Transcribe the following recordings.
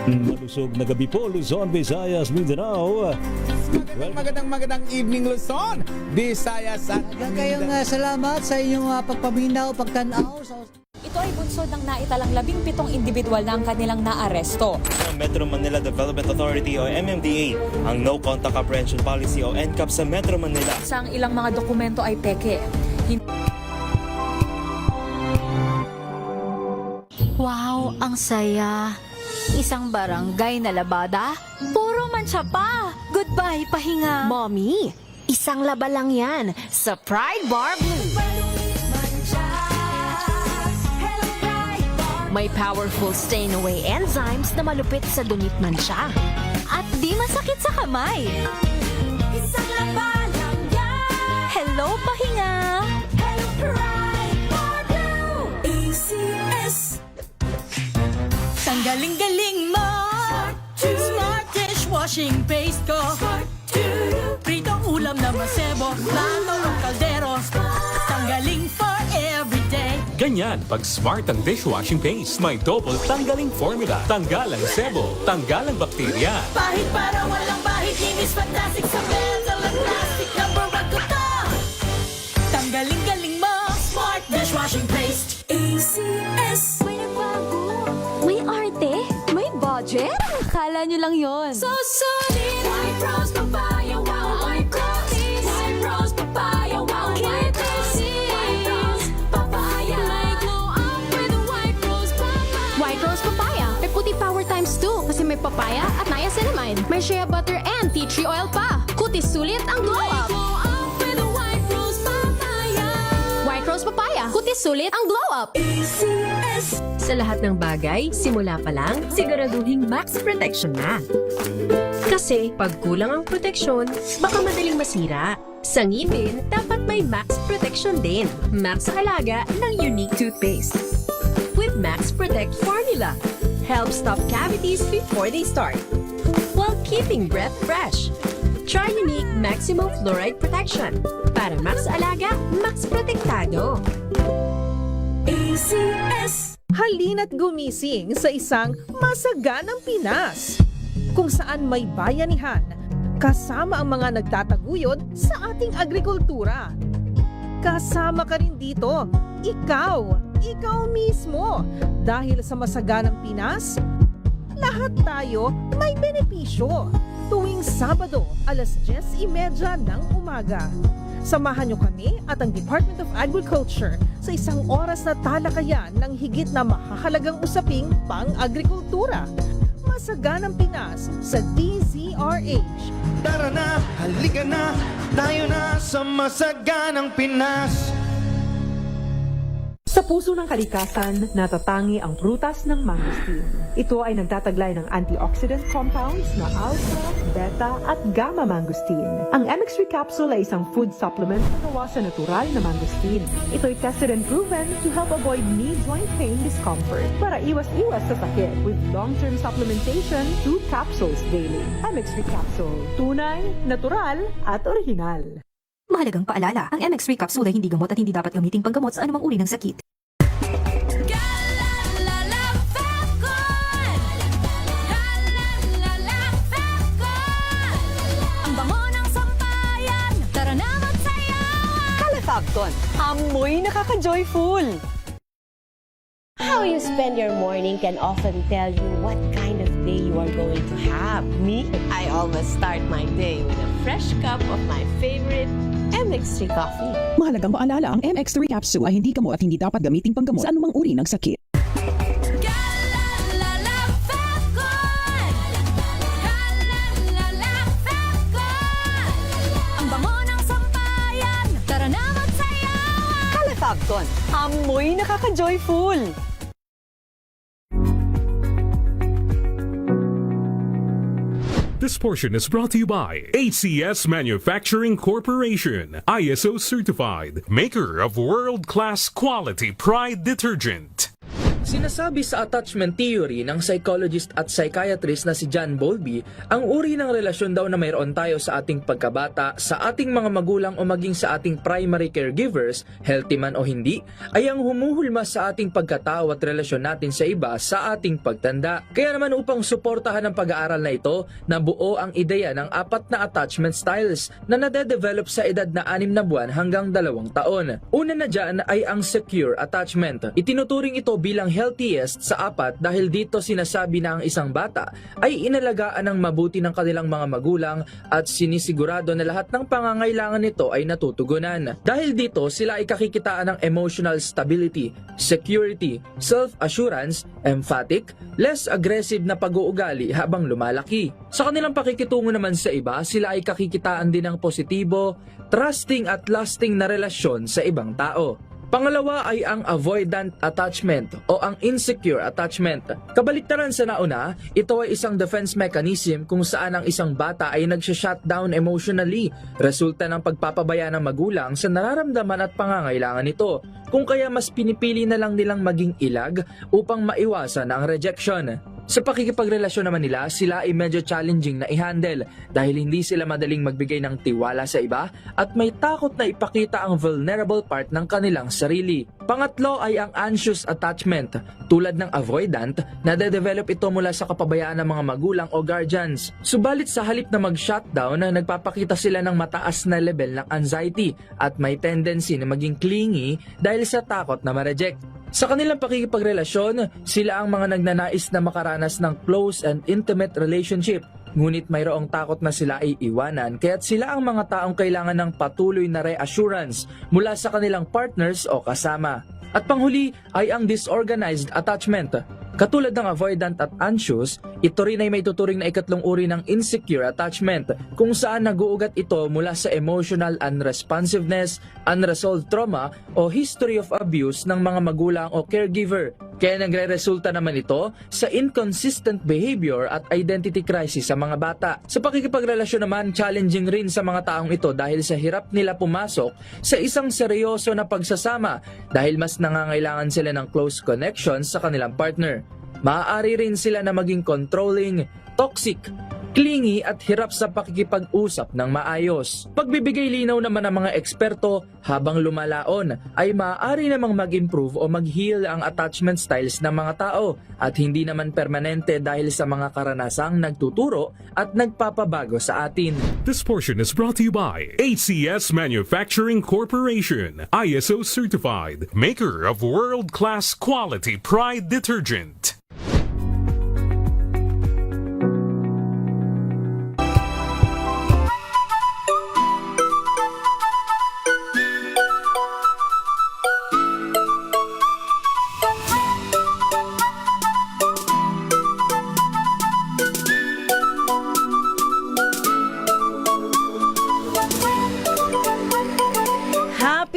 Malusog na gabi po, Luzon, Visayas, Mindanao. Magandang evening, Luzon, Visayas at Kayong salamat sa inyong pagpaminaw, pagtanaw. Ito ay bunsod ng naitalang 17 individual na ang kanilang naaresto. Ng Metro Manila Development Authority o MMDA ang No Contact Apprehension Policy o NCAP sa Metro Manila. Sa ang ilang mga dokumento ay peke. Wow, ang saya. Isang barangay na labada, puro mancha pa. Goodbye, pahinga. Mommy, isang laba lang yan sa Pride Bar Blue. May powerful stain-away enzymes na malupit sa dunit mancha. At di masakit sa kamay. Isang laba lang yan. Hello, pahinga. Hello, Pride Bar Blue. ACS. Tanggaling-galing mo. Smart dishwashing paste ko. Pritong ulam na masebo. Plato o kaldero. Tanggaling for everyday. Ganyan pag smart ang dishwashing paste. May double tanggaling formula. Tanggalang sebo, tanggalang bakterya. Pahit para walang bahid. Linis fantastic sa metal at plastic. Number 1 ko to. Tanggaling-galing mo. Smart dishwashing paste. ACS. May nagbago. May arte. May budget. Akala nyo lang yon. So solid. White rose papaya. Wow, white rose. White rose papaya. Wow, white rose. White rose papaya. May glow up with white rose papaya. White Rose Papaya. May puti power times 2 kasi may papaya at niacinamide. May shea butter and tea tree oil pa. Kutis sulit ang glow up. Glow up with white rose papaya. White Rose Papaya. Kutis sulit ang glow up. ACS. Sa lahat ng bagay, simula pa lang, siguraduhing max protection na. Kasi pag kulang ang proteksyon, baka madaling masira. Sa ngipin, dapat may max protection din. Max sa alaga ng Unique Toothpaste. With Max Protect Formula, help stop cavities before they start, while keeping breath fresh. Try Unique Maximum Fluoride Protection. Para max alaga, max protektado. ACS. Halina't gumising sa isang masaganang Pinas, kung saan may bayanihan, kasama ang mga nagtataguyod sa ating agrikultura. Kasama ka rin dito, ikaw mismo. Dahil sa masaganang Pinas, lahat tayo may benepisyo. Tuwing Sabado, alas 10:30 ng umaga. Samahan niyo kami at ang Department of Agriculture sa isang oras na talakayan ng higit na mahahalagang usaping pang-agrikultura. Masaganang Pinas sa DZRH. Tara na, halika na, tayo na sa masaganang Pinas. Sa puso ng kalikasan, natatangi ang prutas ng mangosteen. Ito ay nagtataglay ng antioxidant compounds na alpha, beta at gamma mangosteen. Ang MX3 capsule ay isang food supplement na gawa sa natural na mangosteen. Ito ay tested and proven to help avoid knee joint pain discomfort para iwas-iwas sa sakit with long-term supplementation 2 capsules daily. MX3 capsule, tunay, natural at original. Mahalagang paalala, ang MX3 capsule ay hindi gamot at hindi dapat gamiting panggamot sa anumang uri ng sakit. Ang bango ng sampayan. Tara na magsayawan. Calefacton, amoy nakaka-joyful. How you spend your morning can often tell you what kind of day you are going to have. Me, I always start my day with a fresh cup of my favorite MX3 coffee. Mahalagang paalala, ang MX3 capsule ay hindi gamot at hindi dapat gamiting panggamot sa anumang uri ng sakit. Ang bango ng sampayan. Tara na magsayawan. Calefacton, amoy nakaka-joyful. This portion is brought to you by ACS Manufacturing Corporation, ISO certified, maker of world-class quality Pride detergent. Sinasabi sa attachment theory ng psychologist at psychiatrist na si John Bowlby, ang uri ng relasyon daw na mayroon tayo sa ating pagkabata, sa ating mga magulang o maging sa ating primary caregivers, healthy man o hindi, ay ang humuhulma sa ating pagkatao at relasyon natin sa iba sa ating pagtanda. Kaya naman upang suportahan ang pag-aaral na ito, nabuo ang ideya ng 4 na attachment styles na nade-develop sa edad na 6 na buwan hanggang 2 taon. Una na dyan ay ang secure attachment. Itinuturing ito bilang healthiest sa 4 dahil dito sinasabi na ang isang bata ay inalagaan ng mabuti ng kanilang mga magulang at sinisigurado na lahat ng pangangailangan nito ay natutugunan. Dahil dito sila ay kakikitaan ng emotional stability, security, self-assurance, emphatic, less aggressive na pag-uugali habang lumalaki. Sa kanilang pakikitungo naman sa iba, sila ay kakikitaan din ng positibo, trusting at lasting na relasyon sa ibang tao. Pangalawa ay ang avoidant attachment o ang insecure attachment. Kabaliktaran sa nauna, ito ay isang defense mechanism kung saan ang isang bata ay nagsha-shutdown emotionally, resulta ng pagpapabaya ng magulang sa nararamdaman at pangangailangan nito, kung kaya mas pinipili na lang nilang maging ilag upang maiwasan ang rejection. Sa pakikipagrelasyon naman nila, sila ay medyo challenging na i-handle dahil hindi sila madaling magbigay ng tiwala sa iba at may takot na ipakita ang vulnerable part ng kanilang sarili. Pangatlo ay ang anxious attachment. Tulad ng avoidant, nade-develop ito mula sa kapabayaan ng mga magulang o guardians. Subalit sa halip na mag-shutdown, nagpapakita sila ng mataas na level ng anxiety at may tendency na maging clingy dahil sa takot na ma-reject. Sa kanilang pakikipagrelasyon, sila ang mga nagnanais na makaranas ng close and intimate relationship. Ngunit mayroong takot na sila ay iwanan, kaya't sila ang mga taong kailangan ng patuloy na reassurance mula sa kanilang partners o kasama. At panghuli ay ang disorganized attachment. Katulad ng avoidant at anxious, ito rin ay may tuturing na ikatlong uri ng insecure attachment kung saan naguugat ito mula sa emotional unresponsiveness, unresolved trauma o history of abuse ng mga magulang o caregiver. Kaya nagre-resulta naman ito sa inconsistent behavior at identity crisis sa mga bata. Sa pakikipagrelasyon naman, challenging rin sa mga taong ito dahil sa hirap nila pumasok sa isang seryoso na pagsasama dahil mas nangangailangan sila ng close connections sa kanilang partner. Maaari rin sila na maging controlling, toxic, clingy at hirap sa pakikipag-usap ng maayos. Pagbibigay linaw naman ng mga eksperto, habang lumalaon ay maaari namang mag-improve o mag-heal ang attachment styles ng mga tao at hindi naman permanente dahil sa mga karanasang nagtuturo at nagpapabago sa atin. This portion is brought to you by ACS Manufacturing Corporation, ISO certified, maker of world-class quality Pride detergent.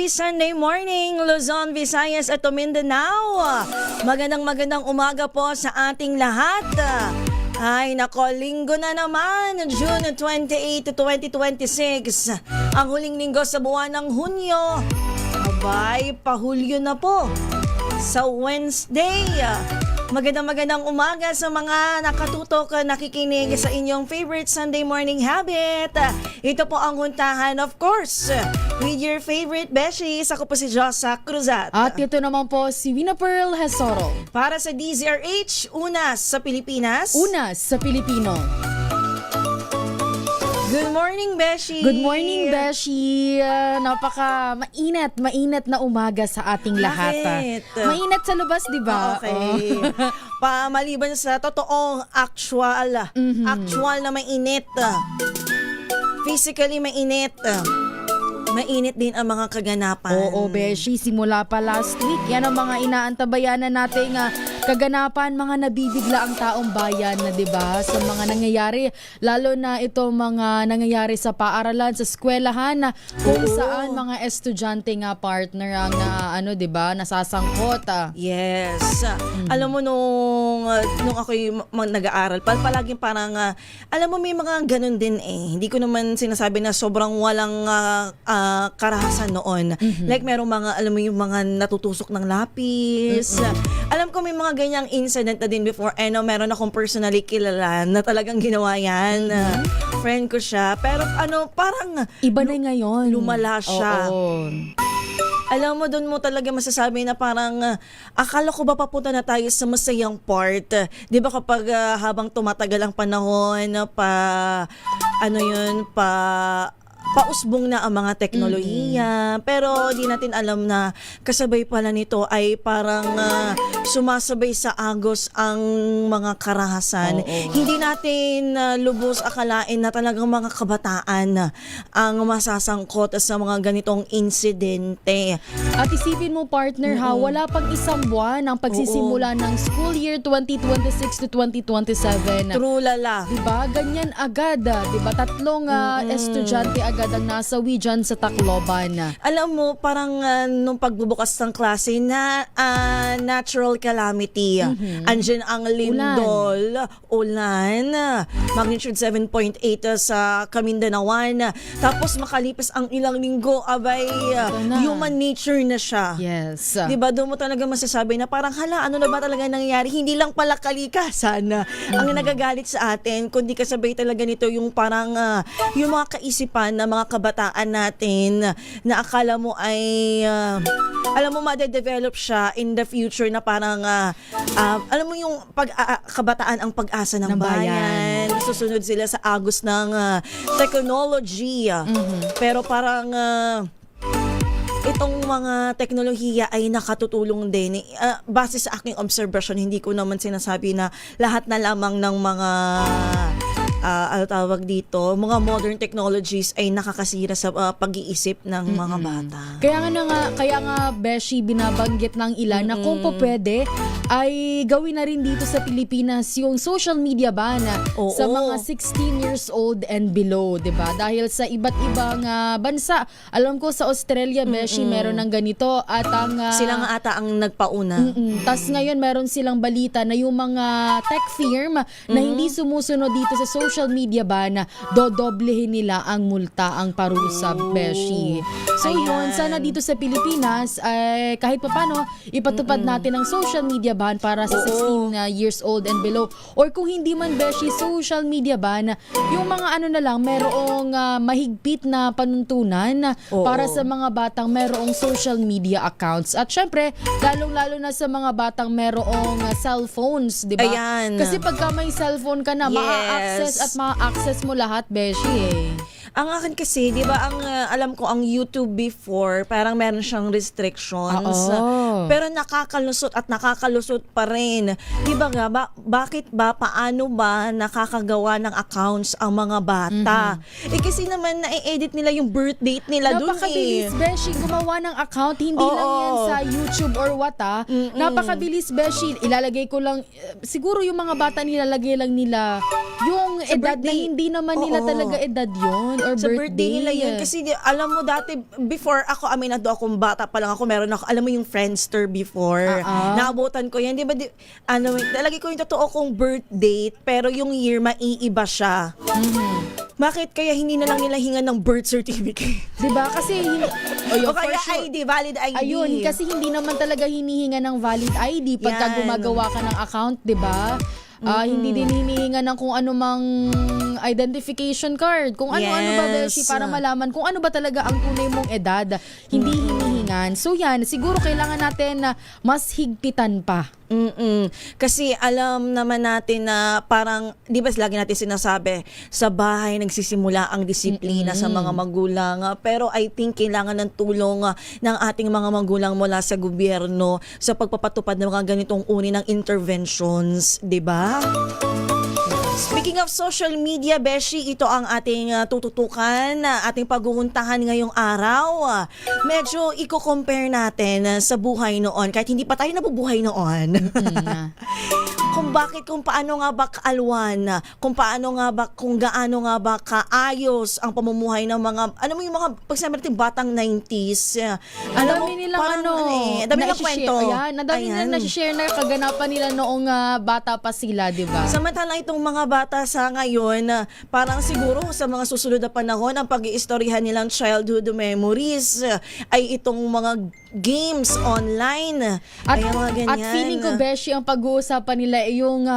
Sunday morning, Luzon, Visayas at Mindanao. Magandang umaga po sa ating lahat. Ay nako, linggo na naman, June 28, 2026. Ang huling linggo sa buwan ng Hunyo. Abay, pahulyo na po. Sa Wednesday. Magandang umaga sa mga nakatutok, nakikinig sa inyong favorite Sunday morning habit. Ito po ang huntahan, of course, with your favorite beshies. Ako po si Josa Cruzat. At ito naman po si Wina Pearl Hesoro. Para sa DZRH, Unas sa Pilipinas. Unas sa Pilipino. Good morning, Beshi! Good morning, Beshi! Napaka mainit na umaga sa ating lahat. Bakit? Mainit sa labas, di ba? Okay. Maliban sa totoong actual na mainit. Physically mainit. Mainit din ang mga kaganapan. Oo, Beshi. Simula pa last week, yan ang mga inaantabayanan nating kaganapan, mga nabibigla ang taong bayan na 'di ba sa mga nangyayari, lalo na ito mga nangyayari sa paaralan, sa eskwelahan na kung saan mga estudyante nga partner ang 'di ba nasasangkot. Yes. Alam mo nung ako'y nag-aaral, palaging parang alam mo may mga ganun din eh. Hindi ko naman sinasabi na sobrang walang karahasan noon. Like merong mga alam mo yung mga natutusok ng lapis. Alam ko may mga ganyang incident na din before. Meron akong personally kilala na talagang ginawa yan. Friend ko siya. Pero parang iba na ngayon. Lumala siya. Oo. Alam mo, doon mo talaga masasabi na parang akala ko ba papunta na tayo sa masayang part. Di ba kapag habang tumatagal ang panahon, pausbong na ang mga teknolohiya. Pero di natin alam na kasabay pala nito ay parang sumasabay sa agos ang mga karahasan. Hindi natin lubos akalain na talagang mga kabataan ang masasangkot sa mga ganitong insidente. At isipin mo partner wala pang isang buwan ang pagsisimula ng school year 2026 to 2027. True lala. Diba? Ganyan agad. Diba? Tatlong estudyante agad ang nasawi dyan sa Tacloban. Alam mo, parang nung pagbubukas ng klase na natural calamity. Andyan ang lindol, ulan, magnitude 7.8 sa Camindanaoan. Tapos makalipas ang ilang linggo, abay, human nature na siya. Yes. Diba, doon mo talaga masasabi na parang ano na ba talaga nangyayari? Hindi lang pala kalikasan ang nagagalit sa atin, kundi kasabay talaga nito yung parang yung mga kaisipan na mga kabataan natin na akala mo ay alam mo ma-develop siya in the future na parang alam mo yung kabataan ang pag-asa ng bayan. Susunod sila sa agos ng technology. Pero parang itong mga teknolohiya ay nakatutulong din. Base sa aking observation, hindi ko naman sinasabi na lahat na lamang ng mga mga modern technologies ay nakakasira sa pag-iisip ng mga bata. Kaya nga Beshi, binabanggit ng ilan na kung po pwede ay gawin na rin dito sa Pilipinas yung social media ban sa mga 16 years old and below, 'di ba? Dahil sa iba't ibang bansa, alam ko sa Australia, Beshi, meron ng ganito at ang sila nga ata ang nagpauna. Tas ngayon meron silang balita na yung mga tech firm na hindi sumusunod dito sa social media ban, dodoblehin nila ang multa, ang parusa, Beshi. So yun, sana dito sa Pilipinas ay kahit paano ipatupad natin ang social media ban para sa 16 years old and below. Or kung hindi man, Beshi, social media ban, yung mga na lang, merong mahigpit na panuntunan para sa mga batang merong social media accounts. At syempre, lalong-lalo na sa mga batang merong cellphones, di ba? Ayan. Kasi pagka may cellphone ka na, maa-access at ma-access mo lahat, Beshi. Ang akin kasi, di ba, ang alam ko, ang YouTube before, parang meron siyang restrictions. Pero nakakalusot at nakakalusot pa rin. Di ba nga, paano ba nakakagawa ng accounts ang mga bata? Kasi naman, na-edit nila yung birth date nila dun Napakabilis, Beshi, gumawa ng account. Hindi lang yan sa YouTube or what, Napakabilis, Beshi. Ilalagay ko lang, siguro yung mga bata nilalagay lang nila yung sa edad birthday na hindi naman nila talaga edad yun or sa birthday nila yun. Kasi alam mo dati, before ako, aminado akong bata pa lang ako, meron ako, alam mo yung Friendster before. Naabutan ko yan. Di ba, nalagay ko yung totoo kong birth date, pero yung year, maiiba siya. Bakit kaya hindi na lang nila hingan ng birth certificate? Diba? Kasi o kaya ID, valid ID. Ayun, kasi hindi naman talaga hinihinga ng valid ID pagka gumagawa ka ng account, diba? Hindi din hinihinga ng kung ano mang identification card. Kung ano-ano ba, Beshi, para malaman kung ano ba talaga ang tunay mong edad. Hindi hinihingan. So yan, siguro kailangan natin na mas higpitan pa. Kasi alam naman natin na parang, di ba lagi natin sinasabi, sa bahay nagsisimula ang disiplina sa mga magulang. Pero I think kailangan ng tulong ng ating mga magulang mula sa gobyerno sa pagpapatupad ng mga ganitong uri ng interventions, di ba? Speaking of social media, Beshi, ito ang ating tututukan, ating paghuhuntahan ngayong araw. Medyo i-compare natin sa buhay noon, kahit hindi pa tayo nabubuhay noon. Kung paano nga ba kaalwan, kung gaano nga ba kaayos ang pamumuhay ng mga, yung mga, pag sabi natin, batang 90s. Ang dami nilang dami nilang kwento. Ayan, ang dami nilang nasi-share na kaganapan nila noong bata pa sila, di ba? Samantalang itong mga bata sa ngayon, parang siguro sa mga susunod na panahon, ang pag-iistoryahan nilang childhood memories ay itong mga games online. Mga ganyan. At feeling ko, Beshi, ang pag-uusapan nila ay yung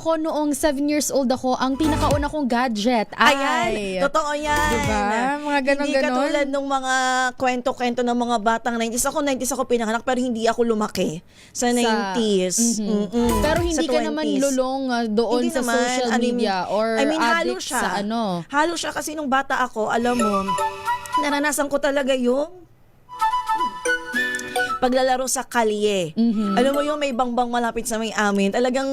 ko noong 7 years old ako, ang pinakauna kong gadget. Ayan, totoo yan. Diba? Mga ganon-ganon. Hindi katulad ng mga kwento-kwento ng mga batang 90s. Ako 90s ako pinanganak, pero hindi ako lumaki sa 90s. Pero hindi ka naman lulong doon hindi sa naman, social media or halo addict siya. sa ano. Halo siya kasi nung bata ako, alam mo, naranasan ko talaga yung paglalaro sa kalye. Alam mo yung may bangbang malapit sa may amin. Talagang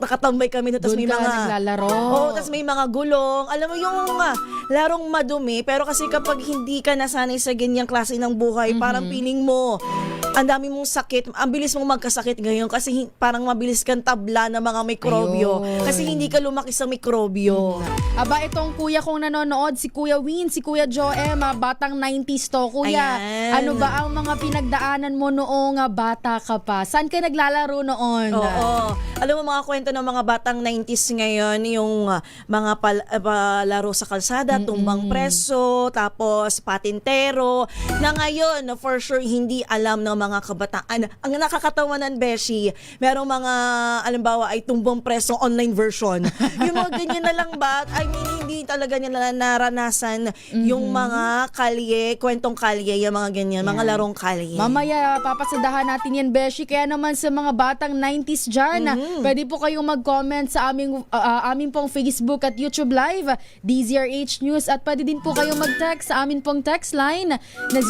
nakatambay kami doon. Tapos may mga naglalaro. tapos may mga gulong. Alam mo yung larong madumi. Pero kasi kapag hindi ka nasanay sa ganyang klase ng buhay, parang feeling mo, ang dami mong sakit. Ang bilis mong magkasakit ngayon kasi parang mabilis kang tabla ng mga mikrobyo. Ayun. Kasi hindi ka lumaki sa mikrobyo. Aba, itong kuya kong nanonood, si Kuya Win, si Kuya Joem, batang 90s to. Kuya, Ayan. ano ba ang mga pinagdaanan mo noong bata ka pa? Saan ka naglalaro noon? Oo. Alam mo mga kwento ng mga batang 90s ngayon, yung mga palaro sa kalsada, tumbang preso, tapos patintero, na ngayon, for sure, hindi alam ng mga kabataan. Ang nakakatawanan, Beshi, merong mga, alimbawa, ay tumbang preso online version. Yung mga ganyan na lang ba? I mean, hindi talaga nila naranasan yung mga kalye, kwentong kalye, yung mga ganyan, mga larong kalye. Mamaya, papasadahan natin yan, Beshi. Kaya naman sa mga batang 90s dyan, pwede po kayong mag-comment sa aming pong Facebook at YouTube Live, DZRH News, at pwede din po kayong mag-text sa amin pong text line na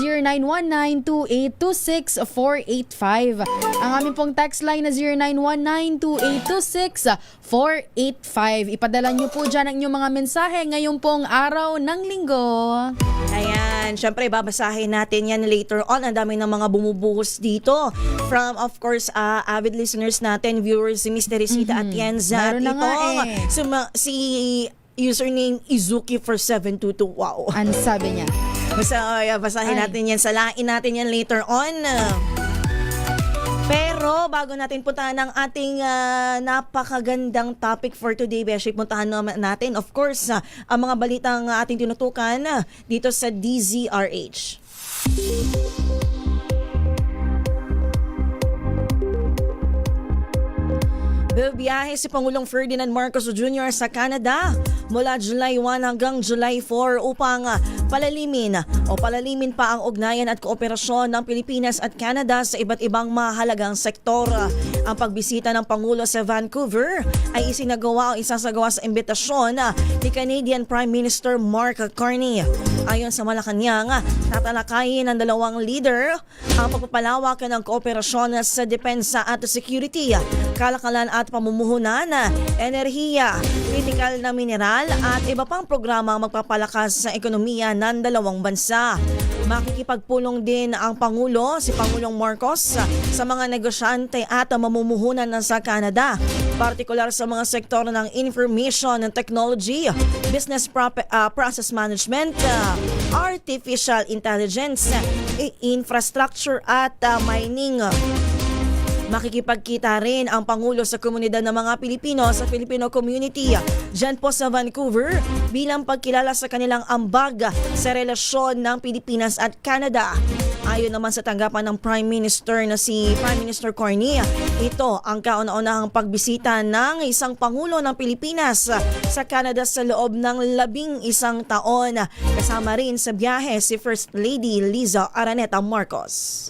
0919-2826-485. Ang aming pong text line na 0919-2826-485. Ipadala nyo po dyan ang inyong mga mensahe ngayong pong araw ng linggo. Ayan, syempre babasahin natin yan later on. Ang dami ng mga bumubuhos dito from, of course, avid listeners natin, viewers, si Miss Teresita Atienza. Meron na nga si username Izuki for 722. Wow. Ano sabi niya? Basahin natin yan, salain natin yan later on. Pero bago natin puntahan ang ating napakagandang topic for today, Beshi, puntahan natin, of course, ang mga balitang ating tinutukan dito sa DZRH. Biyahe si Pangulong Ferdinand Marcos Jr. sa Canada mula July 1 hanggang July 4 upang palalimin pa ang ugnayan at kooperasyon ng Pilipinas at Canada sa iba't ibang mahalagang sektor. Ang pagbisita ng Pangulo sa Vancouver ay isasagawa sa imbitasyon ni Canadian Prime Minister Mark Carney. Ayon sa Malacanang, tatalakayin ng dalawang leader ang pagpapalawak ng kooperasyon sa depensa at security, kalakalan at pamumuhunan, enerhiya, kritikal na mineral at iba pang programa magpapalakas sa ekonomiya ng dalawang bansa. Makikipagpulong din ang si Pangulong Marcos sa mga negosyante at mamumuhunan sa Canada, partikular sa mga sektor ng information and technology, business process management, artificial intelligence, infrastructure at mining. Makikipagkita rin ang Pangulo sa komunidad ng mga Pilipino sa Filipino community dyan po sa Vancouver bilang pagkilala sa kanilang ambag sa relasyon ng Pilipinas at Canada. Ayon naman sa tanggapan ng Prime Minister na si Prime Minister Carney, ito ang kauna-unahang pagbisita ng isang Pangulo ng Pilipinas sa Canada sa loob ng 11 taon. Kasama rin sa biyahe si First Lady Liza Araneta Marcos.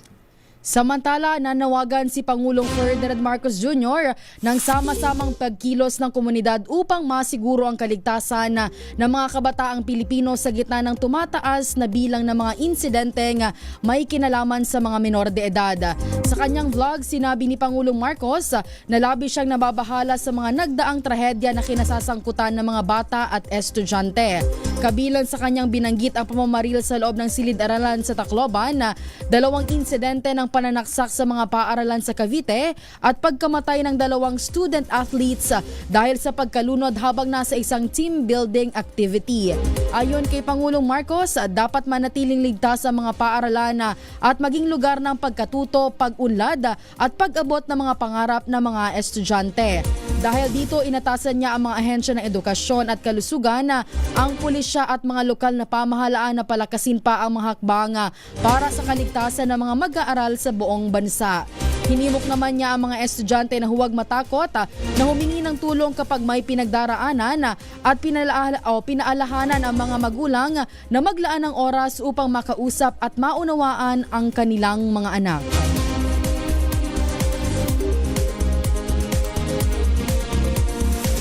Samantala, nanawagan si Pangulong Ferdinand Marcos Jr. ng sama-samang pagkilos ng komunidad upang masiguro ang kaligtasan ng mga kabataang Pilipino sa gitna ng tumataas na bilang ng mga insidenteng may kinalaman sa mga menor de edad. Sa kanyang vlog, sinabi ni Pangulong Marcos na labis siyang nababahala sa mga nagdaang trahedya na kinasasangkutan ng mga bata at estudyante. Kabilang sa kanyang binanggit ang pamamaril sa loob ng silid-aralan sa Tacloban, 2 insidente ng pananaksak sa mga paaralan sa Cavite at pagkamatay ng 2 student athletes dahil sa pagkalunod habang nasa isang team building activity. Ayon kay Pangulong Marcos, dapat manatiling ligtas ang mga paaralan at maging lugar ng pagkatuto, pag-unlad at pag-abot ng mga pangarap ng mga estudyante. Dahil dito, inatasan niya ang mga ahensya ng edukasyon at kalusugan, ang pulisya at mga lokal na pamahalaan na palakasin pa ang mga hakbang para sa kaligtasan ng mga mag-aaral sa buong bansa. Hinimok naman niya ang mga estudyante na huwag matakot na humingi ng tulong kapag may pinagdaraanan at pinaalahanan ang mga magulang na maglaan ng oras upang makausap at maunawaan ang kanilang mga anak.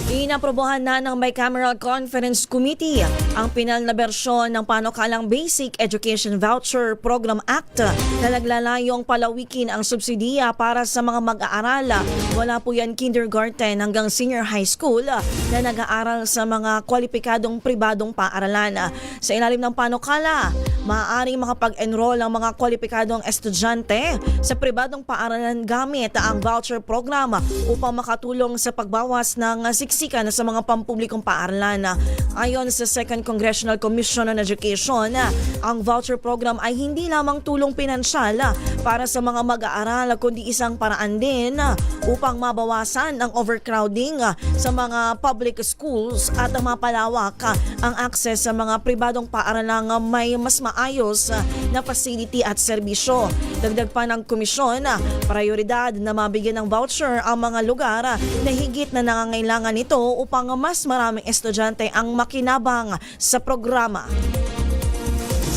Inaprobohan na ng Bicameral Conference Committee ang pinal na bersyon ng panukalang Basic Education Voucher Program Act na naglalayong palawikin ang subsidiya para sa mga mag-aaral. Wala po yan kindergarten hanggang senior high school na nag-aaral sa mga kwalipikadong pribadong paaralan. Sa ilalim ng panukala, maaaring makapag-enroll ang mga kwalipikadong estudyante sa pribadong paaralan gamit ang voucher program upang makatulong sa pagbawas ng siksikan sa mga pampublikong paaralan. Ayon sa Second Congressional Commission on Education, ang voucher program ay hindi lamang tulong pinansyal para sa mga mag-aaral kundi isang paraan din upang mabawasan ang overcrowding sa mga public schools at mapalawak ang access sa mga pribadong paaralang may mas maayos na facility at serbisyo. Dagdag pa ng komisyon, prioridad na mabigyan ng voucher ang mga lugar na higit na nangangailangan nito upang mas maraming estudyante ang makinabang sa programa.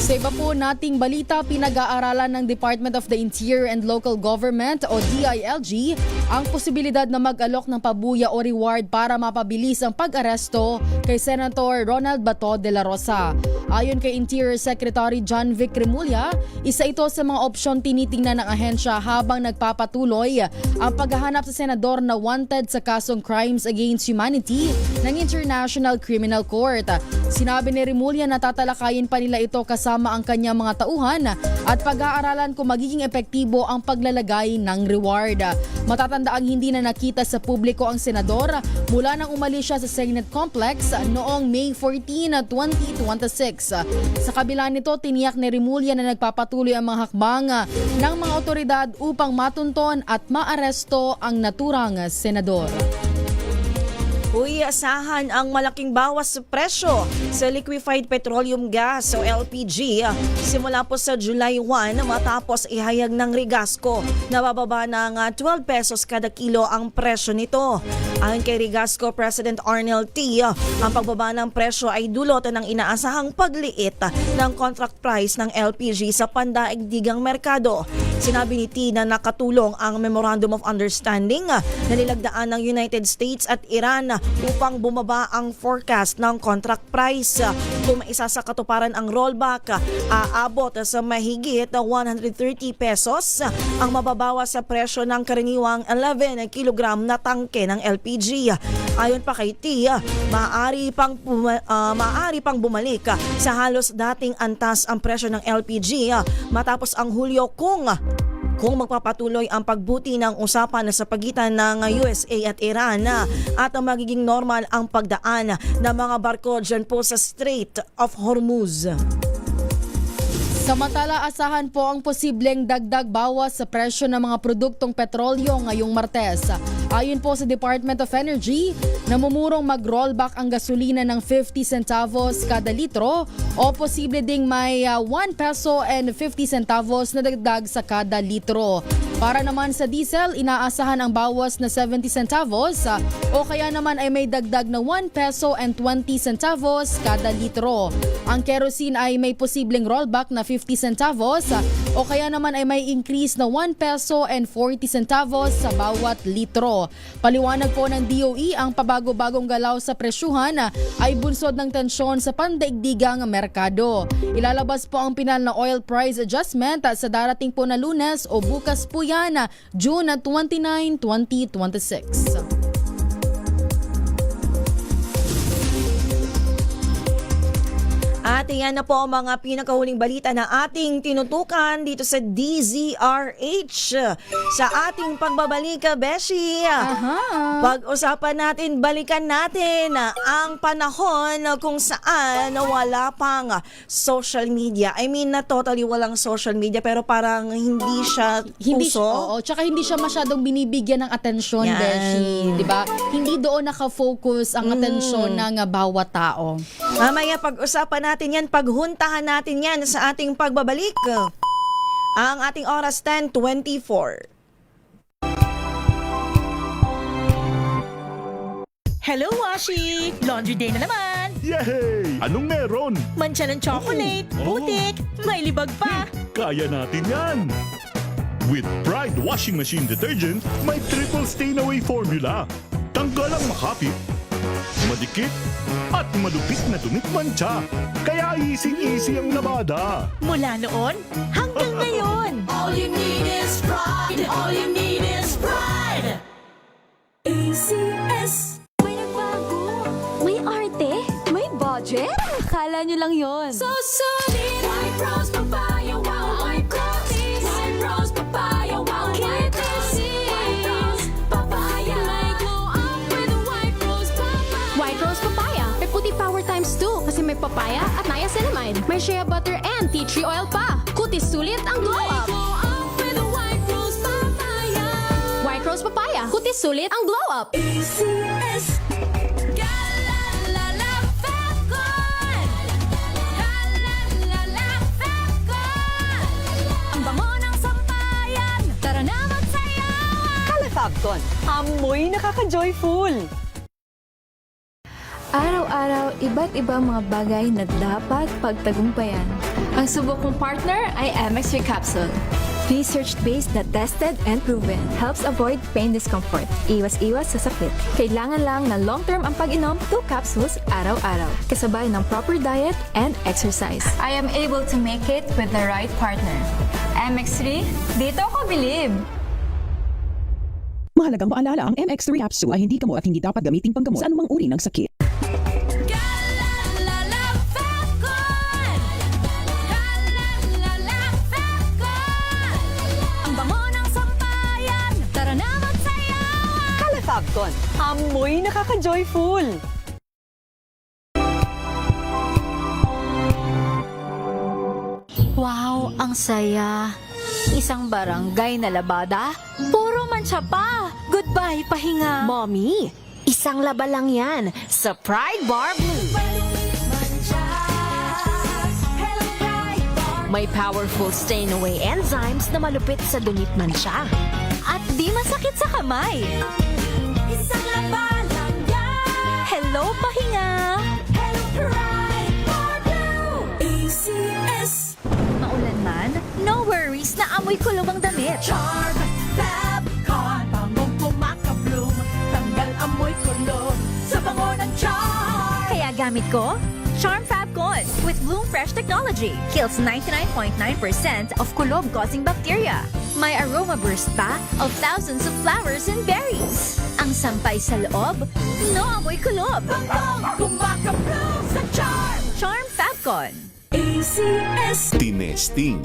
Sa iba po nating balita, pinag-aaralan ng Department of the Interior and Local Government o DILG ang posibilidad na mag-alok ng pabuya o reward para mapabilis ang pag-aresto kay Senator Ronald Bato de la Rosa. Ayon kay Interior Secretary John Vic Remulla, isa ito sa mga opsyon tinitingnan ng ahensya habang nagpapatuloy ang paghahanap sa senador na wanted sa kasong crimes against humanity ng International Criminal Court. Sinabi ni Remulla na tatalakayin pa nila ito kasama ang kanyang mga tauhan at pag-aaralan kung magiging epektibo ang paglalagay ng reward. Matatandaang hindi na nakita sa publiko ang senador mula nang umalis siya sa Senate Complex noong May 14, 2026. Sa kabila nito, tiniyak ni Remulla na nagpapatuloy ang mga hakbang ng mga otoridad upang matunton at maaresto ang naturang senador. Asahan ang malaking bawas sa presyo sa liquefied petroleum gas o LPG simula po sa July 1 matapos ihayag ng Rigasco na bababa ng 12 pesos kada kilo ang presyo nito. Ayon kay Rigasco President Arnel T, ang pagbaba ng presyo ay dulot ng inaasahang pagliit ng contract price ng LPG sa pandaigdigang merkado. Sinabi ni T na nakatulong ang Memorandum of Understanding na nilagdaan ng United States at Iran upang bumaba ang forecast ng contract price. Kung maisa sa katuparan ang rollback, aabot sa mahigit 130 pesos ang mababawa sa presyo ng karaniwang 11 kilogram na tangke ng LPG. Ayon pa kay T, maaari pang bumalik sa halos dating antas ang presyo ng LPG matapos ang Hulyo kung magpapatuloy ang pagbuti ng usapan sa pagitan ng USA at Iran at magiging normal ang pagdaan ng mga barko dyan po sa Strait of Hormuz. Samantala, asahan po ang posibleng dagdag bawas sa presyo ng mga produktong petrolyo ngayong Martes. Ayon po sa Department of Energy, namumurong mag-rollback ang gasolina ng 50 centavos kada litro o posible ding may 1 peso and 50 centavos na dagdag sa kada litro. Para naman sa diesel, inaasahan ang bawas na 70 centavos o kaya naman ay may dagdag na 1 peso and 20 centavos kada litro. Ang kerosene ay may posibleng rollback na 50 centavos o kaya naman ay may increase na 1 peso and 40 centavos sa bawat litro. Paliwanag po ng DOE, ang pabago-bagong galaw sa presyuhan ay bunsod ng tensyon sa pandaigdigang merkado. Ilalabas po ang pinal na oil price adjustment sa darating po na Lunes o bukas po yan, June 29, 2026. At yan na po ang mga pinakahuling balita na ating tinutukan dito sa DZRH. Sa ating pagbabalik, Beshi, pag-usapan natin, balikan natin ang panahon kung saan wala pang social media. I mean, na totally walang social media pero parang hindi siya uso. Oo, tsaka hindi siya masyadong binibigyan ng atensyon, Beshi. Diba? Hindi doon nakafocus ang atensyon ng bawat tao. Mamaya pag-usapan natin yan, paghuntahan natin yan sa ating pagbabalik. Ang ating oras 10:24. Hello, Washi! Laundry day na naman! Yay! Anong meron? Mancha ng chocolate, putik, may libag pa! Kaya natin yan! With Pride Washing Machine Detergent, may triple stain-away formula. Tanggal ang makapit, madikit, at malupit na dumit mancha. Kaya easy-easy ang labada. Mula noon hanggang ngayon! All you need is pride. All you need is pride. ACS. May nagbago, may arte, may budget. Akala nyo lang yon. So solid. White rose papaya, wow, white rose. White rose papaya, wow, white rose. White rose papaya. May glow up with white rose papaya. White Rose Papaya. May puti power times 2 kasi may papaya at niacinamide. May shea butter and tea tree oil pa. Kutis sulit ang glow up. Glow up with white rose papaya. White Rose Papaya. Kutis sulit ang glow up. ACS. Galalala Falcon. Galalala Falcon. Ang bango ng sampayan. Tara na magsayawan. Califabcon, amoy nakaka-joyful. Araw-araw, iba't ibang mga bagay na dapat pagtagumpayan. Ang subok kong partner ay MX Recapsule. Research-based na tested and proven. Helps avoid pain discomfort. Iwas-iwas sa sakit. Kailangan lang na long-term ang pag-inom 2 capsules araw-araw. Kasabay ng proper diet and exercise. I am able to make it with the right partner. MX3, dito ako bilib! Mahalagang paalala, ang MX3 capsule ay hindi gamot at hindi dapat gamitin panggamot sa anumang uri ng sakit. Galalala Falcon. Galalala Falcon. Ang bango ng sampayan. Tara na magsayawan. Califabcon, amoy nakaka-joyful. Wow, ang saya! Isang barangay na labada, puro mancha pa! Goodbye, pahinga! Mommy, isang laba lang yan sa Pride Bar Blue. May powerful stain-away enzymes na malupit sa dunit mancha. At di masakit sa kamay! Isang laba lang yan. Hello, pahinga! Hello, Pride Bar Blue. ACS. Maulan man, no worries na amoy kulog ang damit. Charm Fabcon. Bangong kumaka-bloom. Tanggal amoy kulog sa bango ng charm. Kaya gamit ko, Charm Fabcon with Bloom Fresh Technology. Kills 99.9% of kulob-causing bacteria. May aroma burst pa of thousands of flowers and berries. Ang sampay sa loob, no amoy kulob. Bangong kumaka-bloom sa charm. Charm Fabcon. ACS. Tinesting,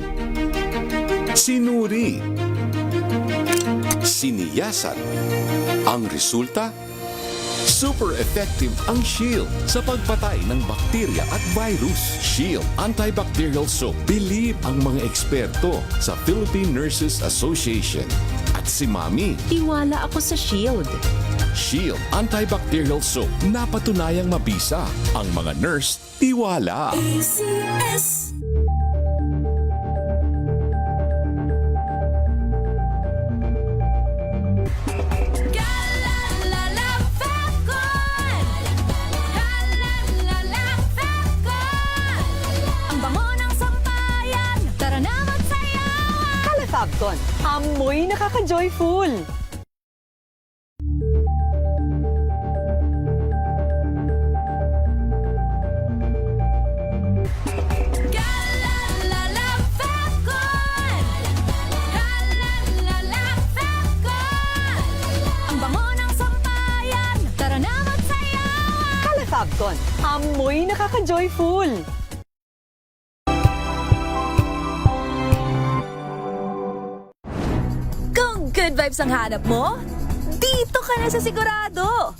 sinuri, siniyasan. Ang resulta, super effective ang Shield sa pagpatay ng bakterya at virus. Shield Antibacterial Soap. Believe ang mga eksperto sa Philippine Nurses Association. At si Mami. Tiwala ako sa Shield. Shield Antibacterial Soap. Napatunayang mabisa. Ang mga nurse, tiwala. ACS. Amoy nakaka-joyful! Ang bango ng sampayan, tara na magsayawan. Kalafabcon, amoy nakaka-joyful! Kung good vibes ang hanap mo, dito ka na sa sigurado!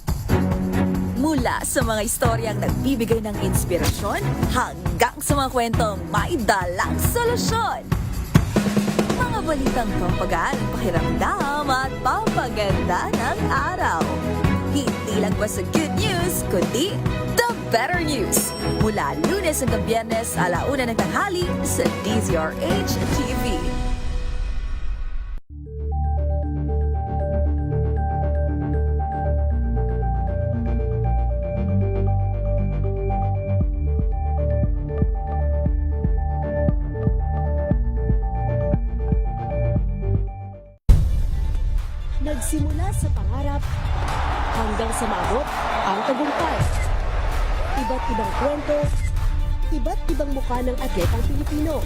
Mula sa mga istoryang nagbibigay ng inspirasyon hanggang sa mga kwentong may dalang solusyon. Mga balitang pampagaan, pakiramdam at pampaganda ng araw. Hindi lang ba sa good news, kundi the better news. Mula Lunes hanggang Biyernes, 1:00 ng tanghali sa DZRH TV. Nagsimula sa pangarap hanggang sa maabot ang tagumpay. Iba't ibang kwento, iba't ibang mukha ng atletang Pilipino.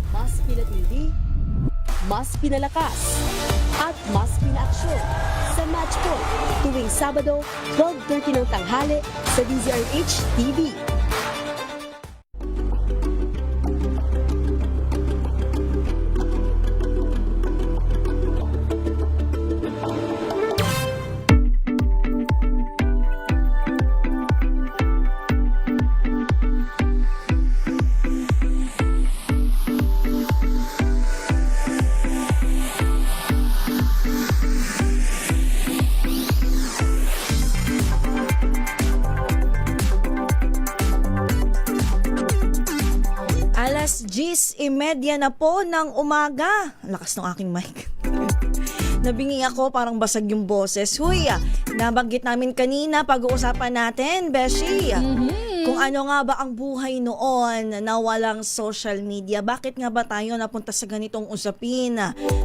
Mas pinatindi, mas pinalakas, at mas pinaaksyon sa Match Point tuwing Sabado, 12:30 ng tanghali sa DZRH TV. Alas 10:30 na po ng umaga. Lakas ng aking mic. Nabingi ako, parang basag yung boses. Huy, nabanggit namin kanina, pag-uusapan natin, Beshi. Kung ano nga ba ang buhay noon na walang social media. Bakit nga ba tayo napunta sa ganitong usapin?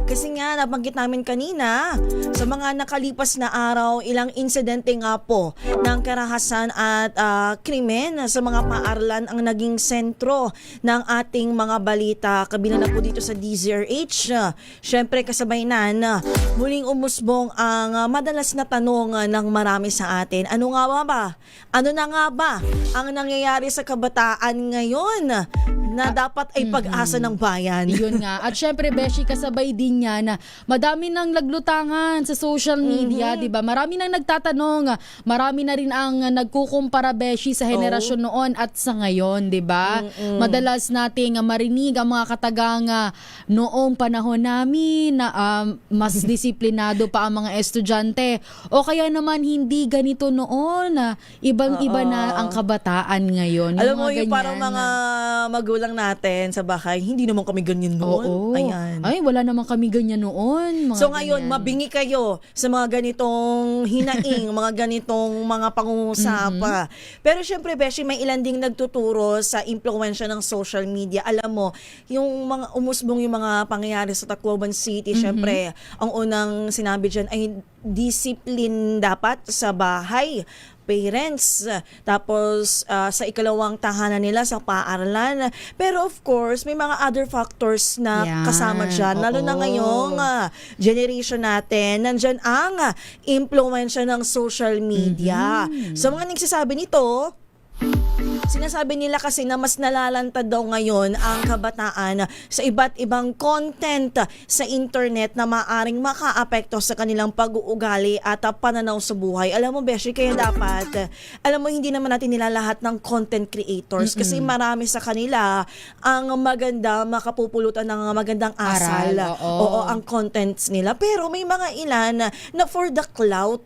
Kasi nga, nabanggit namin kanina, sa mga nakalipas na araw, ilang insidente nga po ng karahasan at krimen sa mga paaralan ang naging sentro ng ating mga balita. Kabilang na po dito sa DZRH. Siyempre, kasabay na, muling umusbong ang madalas na tanong ng marami sa atin. Ano nga ba? Ano na nga ba ang nangyayari sa kabataan ngayon na dapat ay pag-asa ng bayan? Yun nga. At syempre, Beshi, kasabay din niya na madami nang naglutangan sa social media, di ba? Marami nang nagtatanong, marami na rin ang nagkukumpara, Beshi, sa henerasyon noon at sa ngayon, di ba? Madalas nating marinig ang mga katagang noong panahon namin na mas disiplinado pa ang mga estudyante. O kaya naman hindi ganito noon. Ibang-iba na ang kabataan ngayon. Alam mo, mga yung parang mga magulang natin sa bahay, hindi naman kami ganyan noon. Oo. Ayan. Ay, wala naman kami ganyan noon. Mga So ngayon, ganyan. mabingi kayo sa mga ganitong hinaing, mga ganitong mga pangungusapa. Pero syempre, Beshi, may ilan ding nagtuturo sa impluwensya ng social media. Alam mo, yung mga umusbong yung mga pangyayari sa Tacloban City, syempre, ang unang sinabi dyan ay discipline dapat sa bahay. Parents, tapos sa ikalawang tahanan nila sa paaralan. Pero of course, may mga other factors na kasama dyan. Lalo na ngayong generation natin, nandyan ang impluwensya ng social media. Sa mga nagsasabi nito, sinasabi nila kasi na mas nalalantad daw ngayon ang kabataan sa iba't ibang content sa internet na maaring makaapekto sa kanilang pag-uugali at pananaw sa buhay. Alam mo, Beshi, kaya dapat, alam mo, hindi naman natin nilalahat ng content creators kasi marami sa kanila ang maganda, makapupulutan ng magandang asal. Oo, ang contents nila. Pero may mga ilan na for the clout,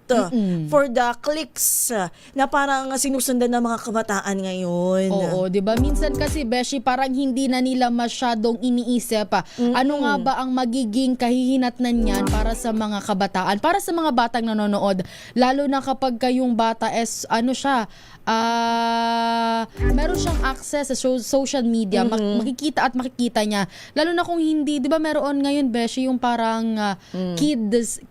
for the clicks, na parang sinusundan ng mga kabataan ngayon. ngayon. Oo, 'di ba? Minsan kasi beshi parang hindi na nila masyadong iniisip ano nga ba ang magiging kahihinatnan niyan para sa mga kabataan, para sa mga batang nanonood, lalo na kapag kayong bata is ano siya, meron siyang access sa social media, makikita at makikita niya. Lalo na kung hindi, 'di ba meron ngayon beshi yung parang kids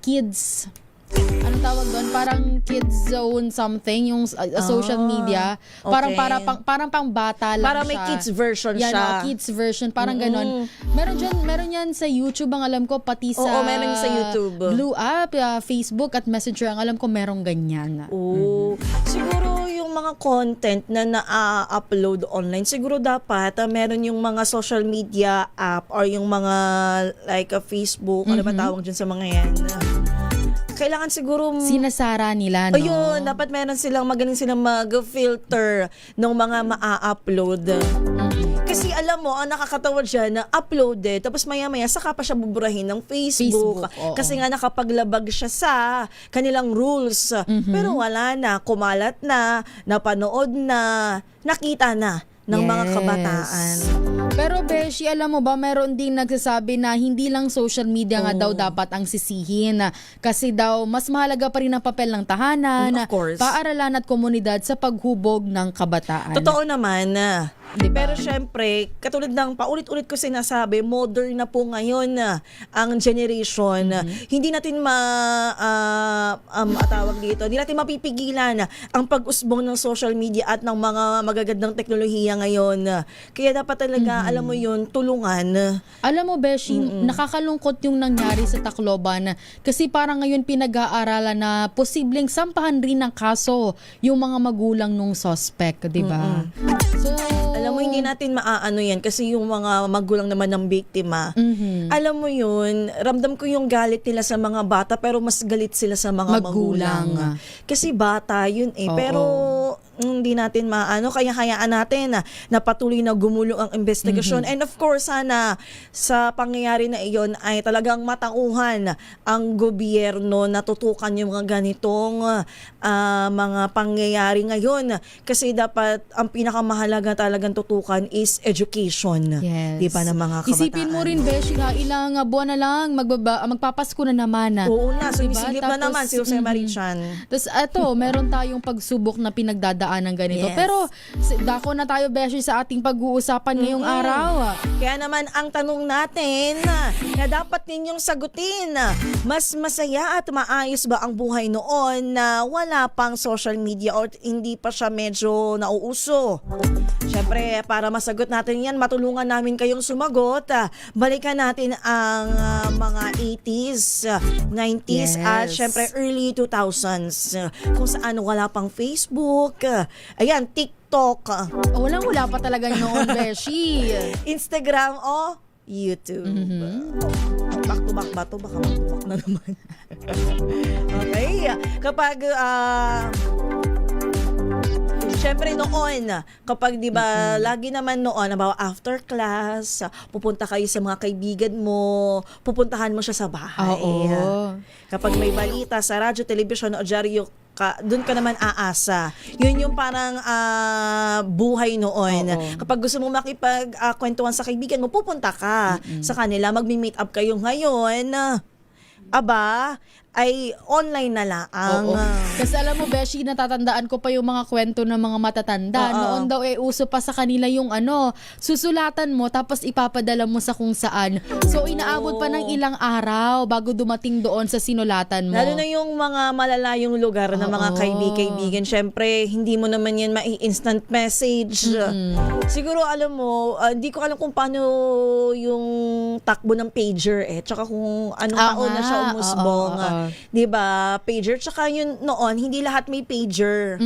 ano tawag doon? Parang kids zone something, yung social media. Parang okay. parang pang bata lang Para siya. may kids version Yan, siya. Kids version, parang ganon. Meron yan sa YouTube, ang alam ko, pati sa Oo, meron sa YouTube. Blue App, Facebook at Messenger, ang alam ko merong ganyan. Oo. Siguro yung mga content na na-upload online, siguro dapat meron yung mga social media app or yung mga like Facebook, ano ba tawag dyan sa mga yan? Kailangan siguro sinasara nila, no? Ayun, dapat meron silang magaling silang mag-filter ng mga ma-upload. Kasi alam mo, ang nakakatawa dyan na uploaded, tapos maya-maya saka pa siya buburahin ng Facebook. oo. Kasi nga nakapaglabag siya sa kanilang rules. Pero wala na, kumalat na, napanood na, nakita na ng mga kabataan. Pero beshi, alam mo ba, meron din nagsasabi na hindi lang social media nga daw dapat ang sisihin. Kasi daw, mas mahalaga pa rin ang papel ng tahanan, Of course. paaralan at komunidad sa paghubog ng kabataan. Totoo naman. Diba? Pero syempre, katulad ng paulit-ulit ko sinasabi, modern na po ngayon ang generation. Hindi natin tawag dito, hindi natin mapipigilan ang pag-usbong ng social media at ng mga magagandang teknolohiya ngayon. Kaya dapat talaga, alam mo yun, tulungan. Alam mo, Beshi, nakakalungkot yung nangyari sa Tacloban kasi parang ngayon pinag-aaralan na posibleng sampahan rin ng kaso yung mga magulang nung suspect, di ba? So, alam mo, hindi natin maaano yan kasi yung mga magulang naman ng biktima, alam mo yun, ramdam ko yung galit nila sa mga bata pero mas galit sila sa mga magulang. Kasi bata yun eh. Oo. Pero hindi natin maano, kaya hayaan natin na patuloy na gumulo ang investigasyon. And of course, sana sa pangyayari na iyon ay talagang matauhan ang gobyerno na tutukan yung mga ganitong mga pangyayari ngayon. Kasi dapat ang pinakamahalaga talagang tutukan is education. Yes. Di ba, ng mga kabataan? Isipin mo rin, Beshi, ilang buwan na lang, magpapasko na naman. Oo na, so diba? imisilip na naman si Jose Marichan. Tapos eto, meron tayong pagsubok na pinagdadaanan ganito. Yes. Pero dako na tayo, Beshi, sa ating pag-uusapan ngayong araw. Kaya naman ang tanong natin na dapat ninyong sagutin, mas masaya at maayos ba ang buhay noon na wala pang social media or hindi pa siya medyo nauuso? Siyempre, para masagot natin yan, matulungan namin kayong sumagot. Balikan natin ang mga 80s, 90s at siyempre early 2000s kung saan wala pang Facebook. Ayan, TikTok. Wala pa talaga noon, Beshi. Instagram o YouTube. Back to back ba to? Baka back to back na naman. Okay. Kapag syempre noon, kapag di ba lagi naman noon, about after class, pupunta kayo sa mga kaibigan mo, pupuntahan mo siya sa bahay. Oo. Kapag may balita sa radyo, television o dyaryo, doon ka naman aasa. Yun yung parang buhay noon. Kapag gusto mo makipag-kwentuhan sa kaibigan mo, pupunta ka sa kanila, magmi-meet up kayo ngayon. Aba, ay online na lang. Kasi alam mo, Beshi, natatandaan ko pa yung mga kwento ng mga matatanda. Noon daw uso pa sa kanila yung susulatan mo tapos ipapadala mo sa kung saan. So inaabot pa ng ilang araw bago dumating doon sa sinulatan mo. Lalo na yung mga malalayong lugar na mga kaibigan. Syempre, hindi mo naman yan mai-instant message. Siguro, alam mo, hindi ko alam kung paano yung takbo ng pager tsaka kung anong taon na siya umusbong. Diba? Pager. Tsaka yun noon, hindi lahat may pager.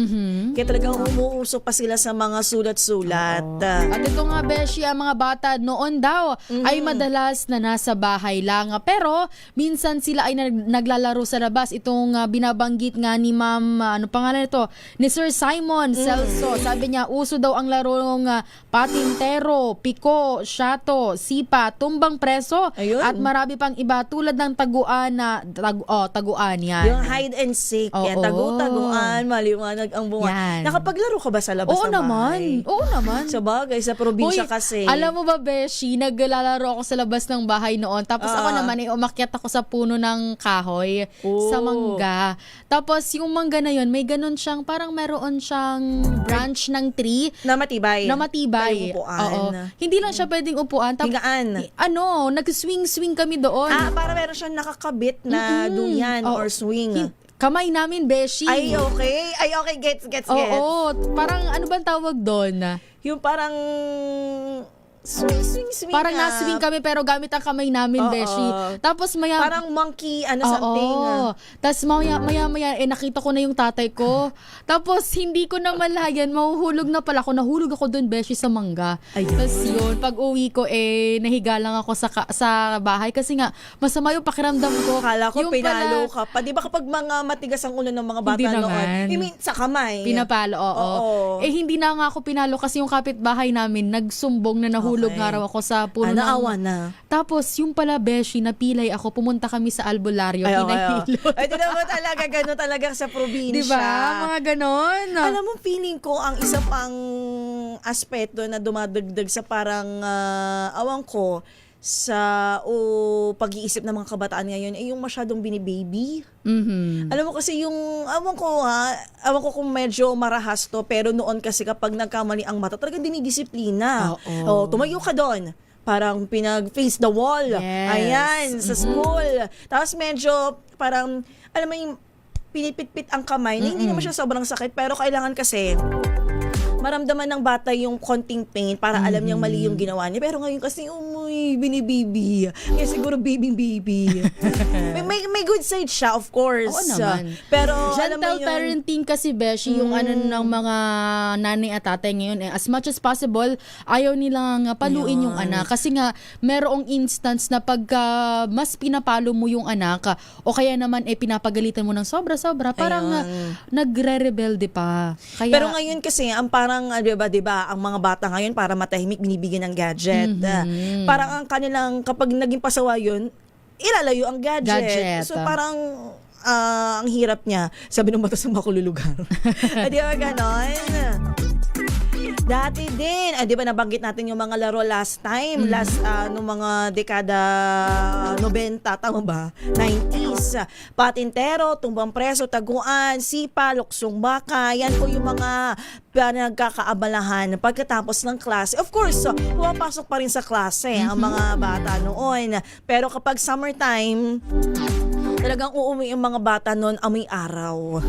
Kaya talagang umuuso pa sila sa mga sulat-sulat. At ito nga, Beshi, ang mga bata noon daw ay madalas na nasa bahay lang. Pero minsan sila ay naglalaro sa labas. Itong binabanggit nga ni Ma'am, ano pangalan ito? Ni Sir Simon Celso. Sabi niya, uso daw ang larong patintero, piko, shato, sipa, tumbang preso, at marami pang iba tulad ng taguan yan. Yung hide and seek. Oo. Yan, tagu-taguan, maliwanag ang bunga. Yan. Nakapaglaro ka ba sa labas ng bahay? Oo naman. Sa bagay, sa probinsya Uy, kasi. Alam mo ba, Beshi, naglalaro ako sa labas ng bahay noon. Tapos ako naman, umakyat ako sa puno ng kahoy sa mangga. Tapos yung mangga na yun, may ganun siyang, parang meron siyang branch ng tree. Na matibay. May upuan. Oo. Hindi lang siya pwedeng upuan. Hingaan. Nag-swing-swing kami doon. Para meron siyang nakakabit na duyan or swing. Kamay namin, Beshi. Ay, okay. Gets. Oo. Parang ano bang tawag doon? Yung parang swing. Parang na-swing kami pero gamit ang kamay namin, Beshi. Tapos parang monkey, something. Tapos maya, nakita ko na yung tatay ko. Tapos hindi ko na malayan, mahuhulog na pala ako. Nahulog ako doon, Beshi, sa mangga. Tapos yun, pag uwi ko, nahiga lang ako sa bahay kasi nga, masama yung pakiramdam ko. Kala ko yung pinalo ka pa. Di ba kapag mga matigas ang ulo ng mga bata noon? I mean, sa kamay. Pinapalo, oo. Hindi na nga ako pinalo kasi yung kapitbahay namin, nagsumbong na nahulog nga raw ako sa puno ng... Naawa na. Tapos, yung pala, Beshi, napilay ako. Pumunta kami sa albularyo. Pinahilot. Ay, di naman talaga, gano'n talaga sa probinsya. Diba? Mga ganon. Alam mo, feeling ko, ang isa pang aspeto na dumadagdag sa parang, awang ko, sa pag-iisip ng mga kabataan ngayon ay yung masyadong binibaby. Alam mo kasi yung awan ko kung medyo marahas to, pero noon kasi kapag nagkamali ang mata talagang dinidisiplina. Tumayo ka doon, parang pinag-face the wall. Ayan, sa school. Tapos medyo parang alam mo yung pinipit-pit ang kamay na hindi naman siya sobrang sakit, pero kailangan kasi maramdaman ng bata yung konting pain para alam niyang mali yung ginawa niya. Pero ngayon kasi, binibaby. Kaya siguro baby. may good side siya, of course. Oo naman. Pero gentle parenting kasi, Beshi, yung ng mga nanay at tatay ngayon. As much as possible, ayaw nilang paluin yung anak. Kasi nga, merong instance na pag mas pinapalo mo yung anak, o kaya naman pinapagalitan mo ng sobra-sobra, parang nagre-rebelde pa. Kaya, pero ngayon kasi, ang parang, diba, ang mga bata ngayon para matahimik, binibigyan ng gadget. Parang ang kanilang, kapag naging pasawa yun, ilalayo ang gadget. So parang, ang hirap niya. Sabi ng bata sa makululugar. Di ba ganon? Dati din, di ba nabanggit natin yung mga laro last time, nung mga dekada 90, tama ba? 90s. Patintero, tumbang preso, taguan, sipa, luksong baka, yan po yung mga nagkakaabalahan pagkatapos ng klase. Of course, pumapasok pa rin sa klase ang mga bata noon. Pero kapag summertime, talagang uuwi yung mga bata noon amoy araw.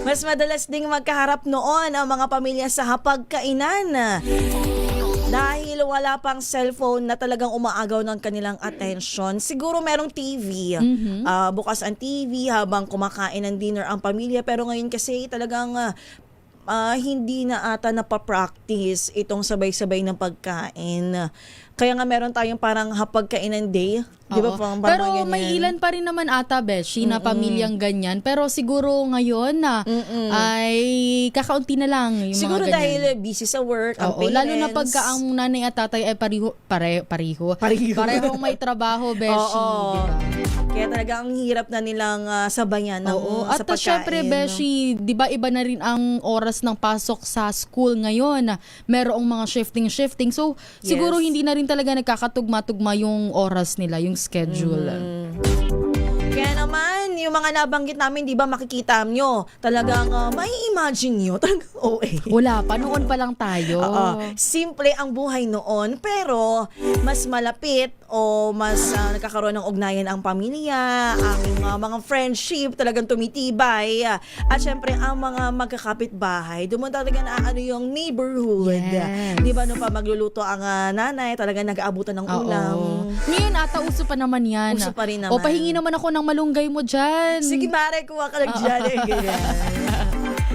Mas madalas ding magkaharap noon ang mga pamilya sa hapagkainan. Dahil wala pang cellphone na talagang umaagaw ng kanilang attention. Siguro merong TV. Bukas ang TV habang kumakain ng dinner ang pamilya. Pero ngayon kasi talagang hindi na ata napapractice itong sabay-sabay ng pagkain. Kaya nga meron tayong parang hapagkainan day. Di ba? Pero may ilan pa rin naman ata, Beshi, na pamilyang ganyan. Pero siguro ngayon ay kakaunti na lang yung siguro mga ganyan. dahil busy sa work, ang parents. Lalo na pagka ang nanay at tatay ay parehong may trabaho, Beshi. Diba? Kaya talaga ang hirap na nilang sabayan sa At pagkain. syempre, Beshi, di ba iba na rin ang oras ng pasok sa school ngayon. Merong mga shifting. So, siguro hindi na rin talaga nagkakatugma-tugma yung oras nila, yung schedule. Kaya naman, yung mga nabanggit namin, di ba makikita nyo, talagang may imagine nyo, talagang Wala pa, noon pa lang tayo. Simple ang buhay noon, pero mas malapit o mas nagkakaroon ng ugnayan ang pamilya, ang mga friendship talagang tumitibay. At syempre, ang mga magkakapit-bahay, doon talaga na yung neighborhood. Di ba, nung pa magluluto ang nanay, talagang nag-aabutan ng ulam. Ngayon ata, uso pa naman yan. Uso pa rin naman. O pahingi naman ako ng malunggay mo dyan. Sige, Mare, kuha ka lang dyan.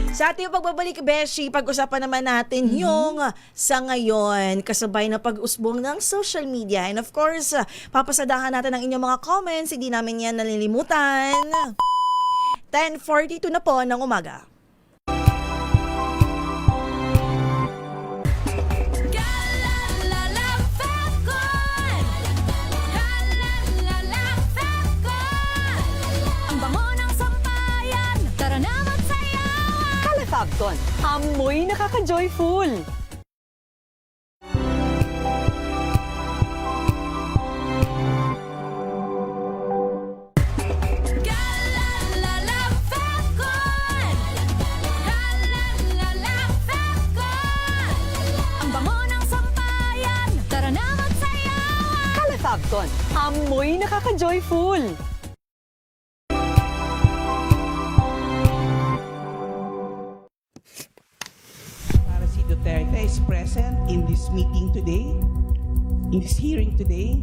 Sa ating pagbabalik, Beshi, pag-usapan naman natin yung sa ngayon, kasabay na pag-usbong ng social media. And of course, papasadahan natin ang inyong mga comments. Hindi namin yan nalilimutan. 10:42 na po ng umaga. Fabcon, amoy nakaka-joyful. Ang bango ng sampayan, tara na magsayawan. Fabcon, amoy nakaka-joyful. Para si Duterte is present in this meeting today, in this hearing today.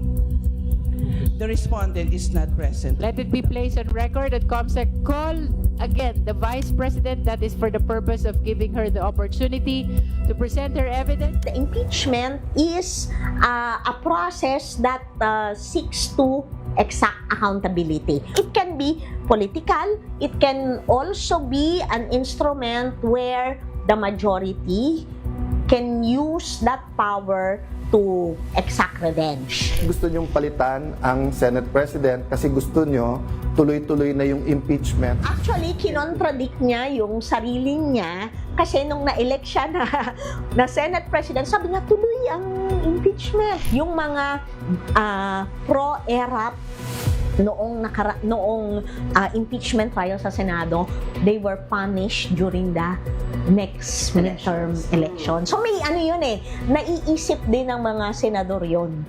The respondent is not present. Let it be placed on record that COMSEC called again the Vice President, that is for the purpose of giving her the opportunity to present her evidence. The impeachment is a process that seeks to exact accountability. It can be political, it can also be an instrument where the majority can use that power to exact revenge. Gusto nyong palitan ang Senate President kasi gusto nyo tuloy-tuloy na yung impeachment. Actually, kinontradict niya yung sarili niya kasi nung na-elect siya na Senate President, sabi niya tuloy ang impeachment. Yung mga pro-ERAP noong impeachment trial sa Senado, they were punished during the next midterm election. So may ano yun naiisip din ng mga senador yun.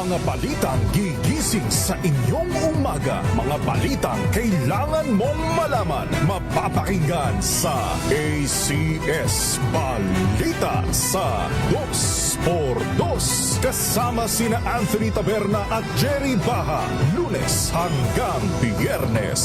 Mga balitang gigising sa inyong umaga. Mga balitang kailangan mong malaman. Mapapakinggan sa ACS Balita sa 2x2. Kasama sina Anthony Taberna at Jerry Baha. Lunes hanggang Biyernes.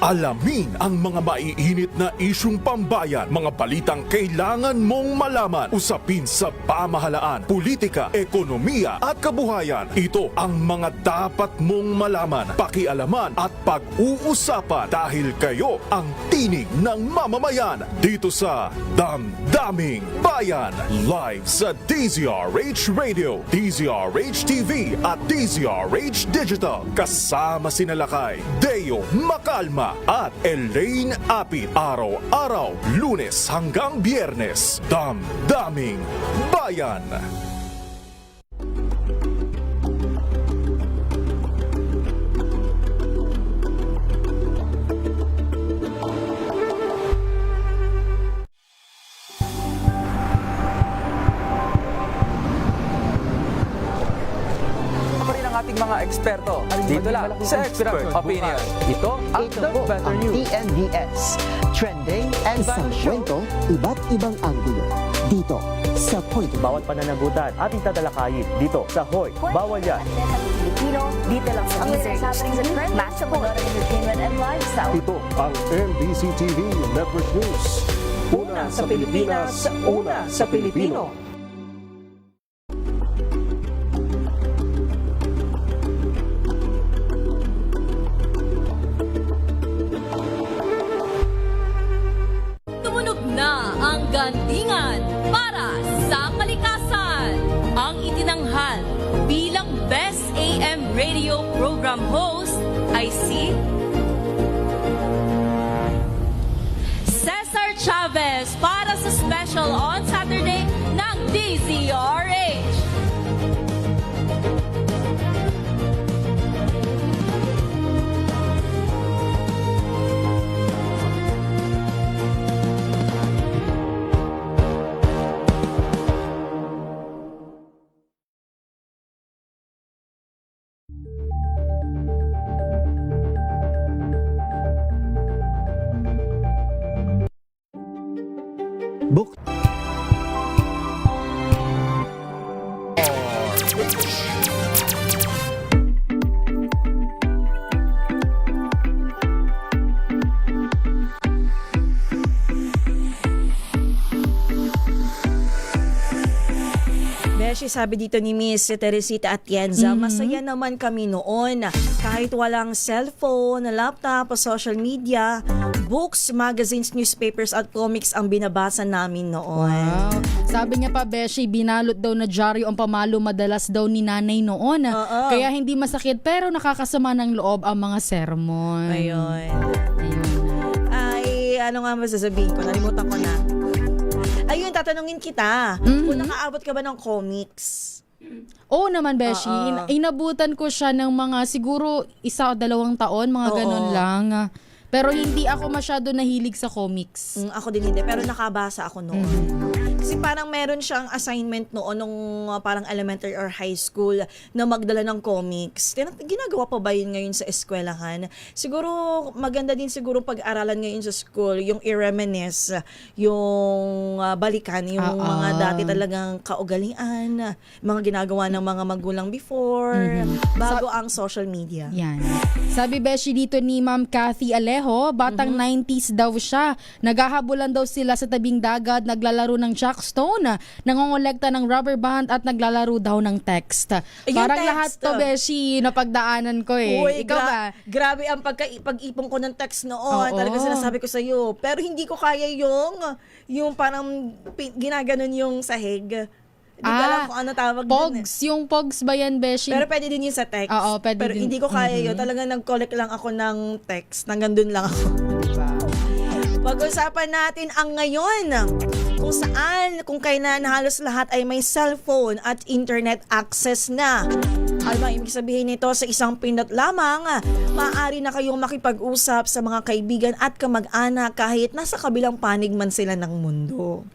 Alamin ang mga maiinit na isyung pambayan, mga balitang kailangan mong malaman, usapin sa pamahalaan, politika, ekonomiya at kabuhayan. Ito ang mga dapat mong malaman, pakialaman at pag-uusapan dahil kayo ang tinig ng mamamayan dito sa Damdaming Bayan. Live sa DZRH Radio, DZRH TV at DZRH Digital. Kasama sina Lakay, Deo Macalma at Elaine Apit. Araw-araw, Lunes hanggang Biyernes. Damdaming Bayan. Ating mga eksperto dito lang sa Expert Opinion. Ito ang The Better News. TNVS, trending and Isang kwento, iba't ibang anggulo. Dito sa Point. Bawat pananagutan ating tatalakayin dito sa Hoy. Bawal yan. Pilipino, dito lang sa Research TV, Match of Entertainment and Lifestyle. Ito ang NBC TV Network News. Una sa Pilipinas, una sa Pilipino. Gandingan para sa kalikasan. Ang itinanghal bilang Best AM Radio Program Host ay si Cesar Chavez para sa special on Saturday ng DZRH. Beshi, sabi dito ni Miss Teresita Atienza, masaya naman kami noon. Kahit walang cellphone, laptop o social media, books, magazines, newspapers at comics ang binabasa namin noon. Wow. Sabi niya pa, Beshi, binalot daw na dyaryo ang pamalo madalas daw ni nanay noon. Kaya hindi masakit pero nakakasama ng loob ang mga sermon. Ayun. Ay, ano nga masasabihin ko? Nalimutan ko na. Ayun, tatanungin kita. Kung nakaabot ka ba ng comics? Oo naman, Beshi. Inabutan ko siya ng mga siguro 1 o 2 taon, mga ganun lang. Pero hindi ako masyado nahilig sa comics. Ako din hindi, pero nakabasa ako noon. Kasi parang meron siyang assignment noon nung parang elementary or high school na magdala ng comics. Ginagawa pa ba yun ngayon sa eskwelahan? Siguro maganda din siguro pag-aralan ngayon sa school, yung i-reminisce, yung balikan, yung mga dati talagang kaugalian, mga ginagawa ng mga magulang before, bago ang social media. Yan. Sabi, Beshi, dito ni Ma'am Cathy Alejo, batang 90s daw siya. Naghahabulan daw sila sa tabing dagat, naglalaro ng jackstone, nangongolekta ng rubber band at naglalaro daw ng text. Parang text, lahat to, Beshi, napagdaanan ko eh. Uy, Ikaw ba? Grabe ang pag-ipon ko ng text noon. Talaga sinasabi ko sa'yo. Pero hindi ko kaya yung parang ginaganon yung sahig. Hindi ko alam kung ano tawag Pogs. dun. Yung Pogs ba yan, Beshi? Pero pwede din yun sa text. Oo, pwede pero din. hindi ko kaya yun. Talagang nag-collect lang ako ng text. Hanggang dun lang ako. Pag-usapan natin ang ngayon. Kung saan, kung kailan halos lahat ay may cellphone at internet access na. Ano ba ibig sabihin nito? Sa isang pindot lamang, maaari na kayong makipag-usap sa mga kaibigan at kamag-anak kahit nasa kabilang panig man sila ng mundo.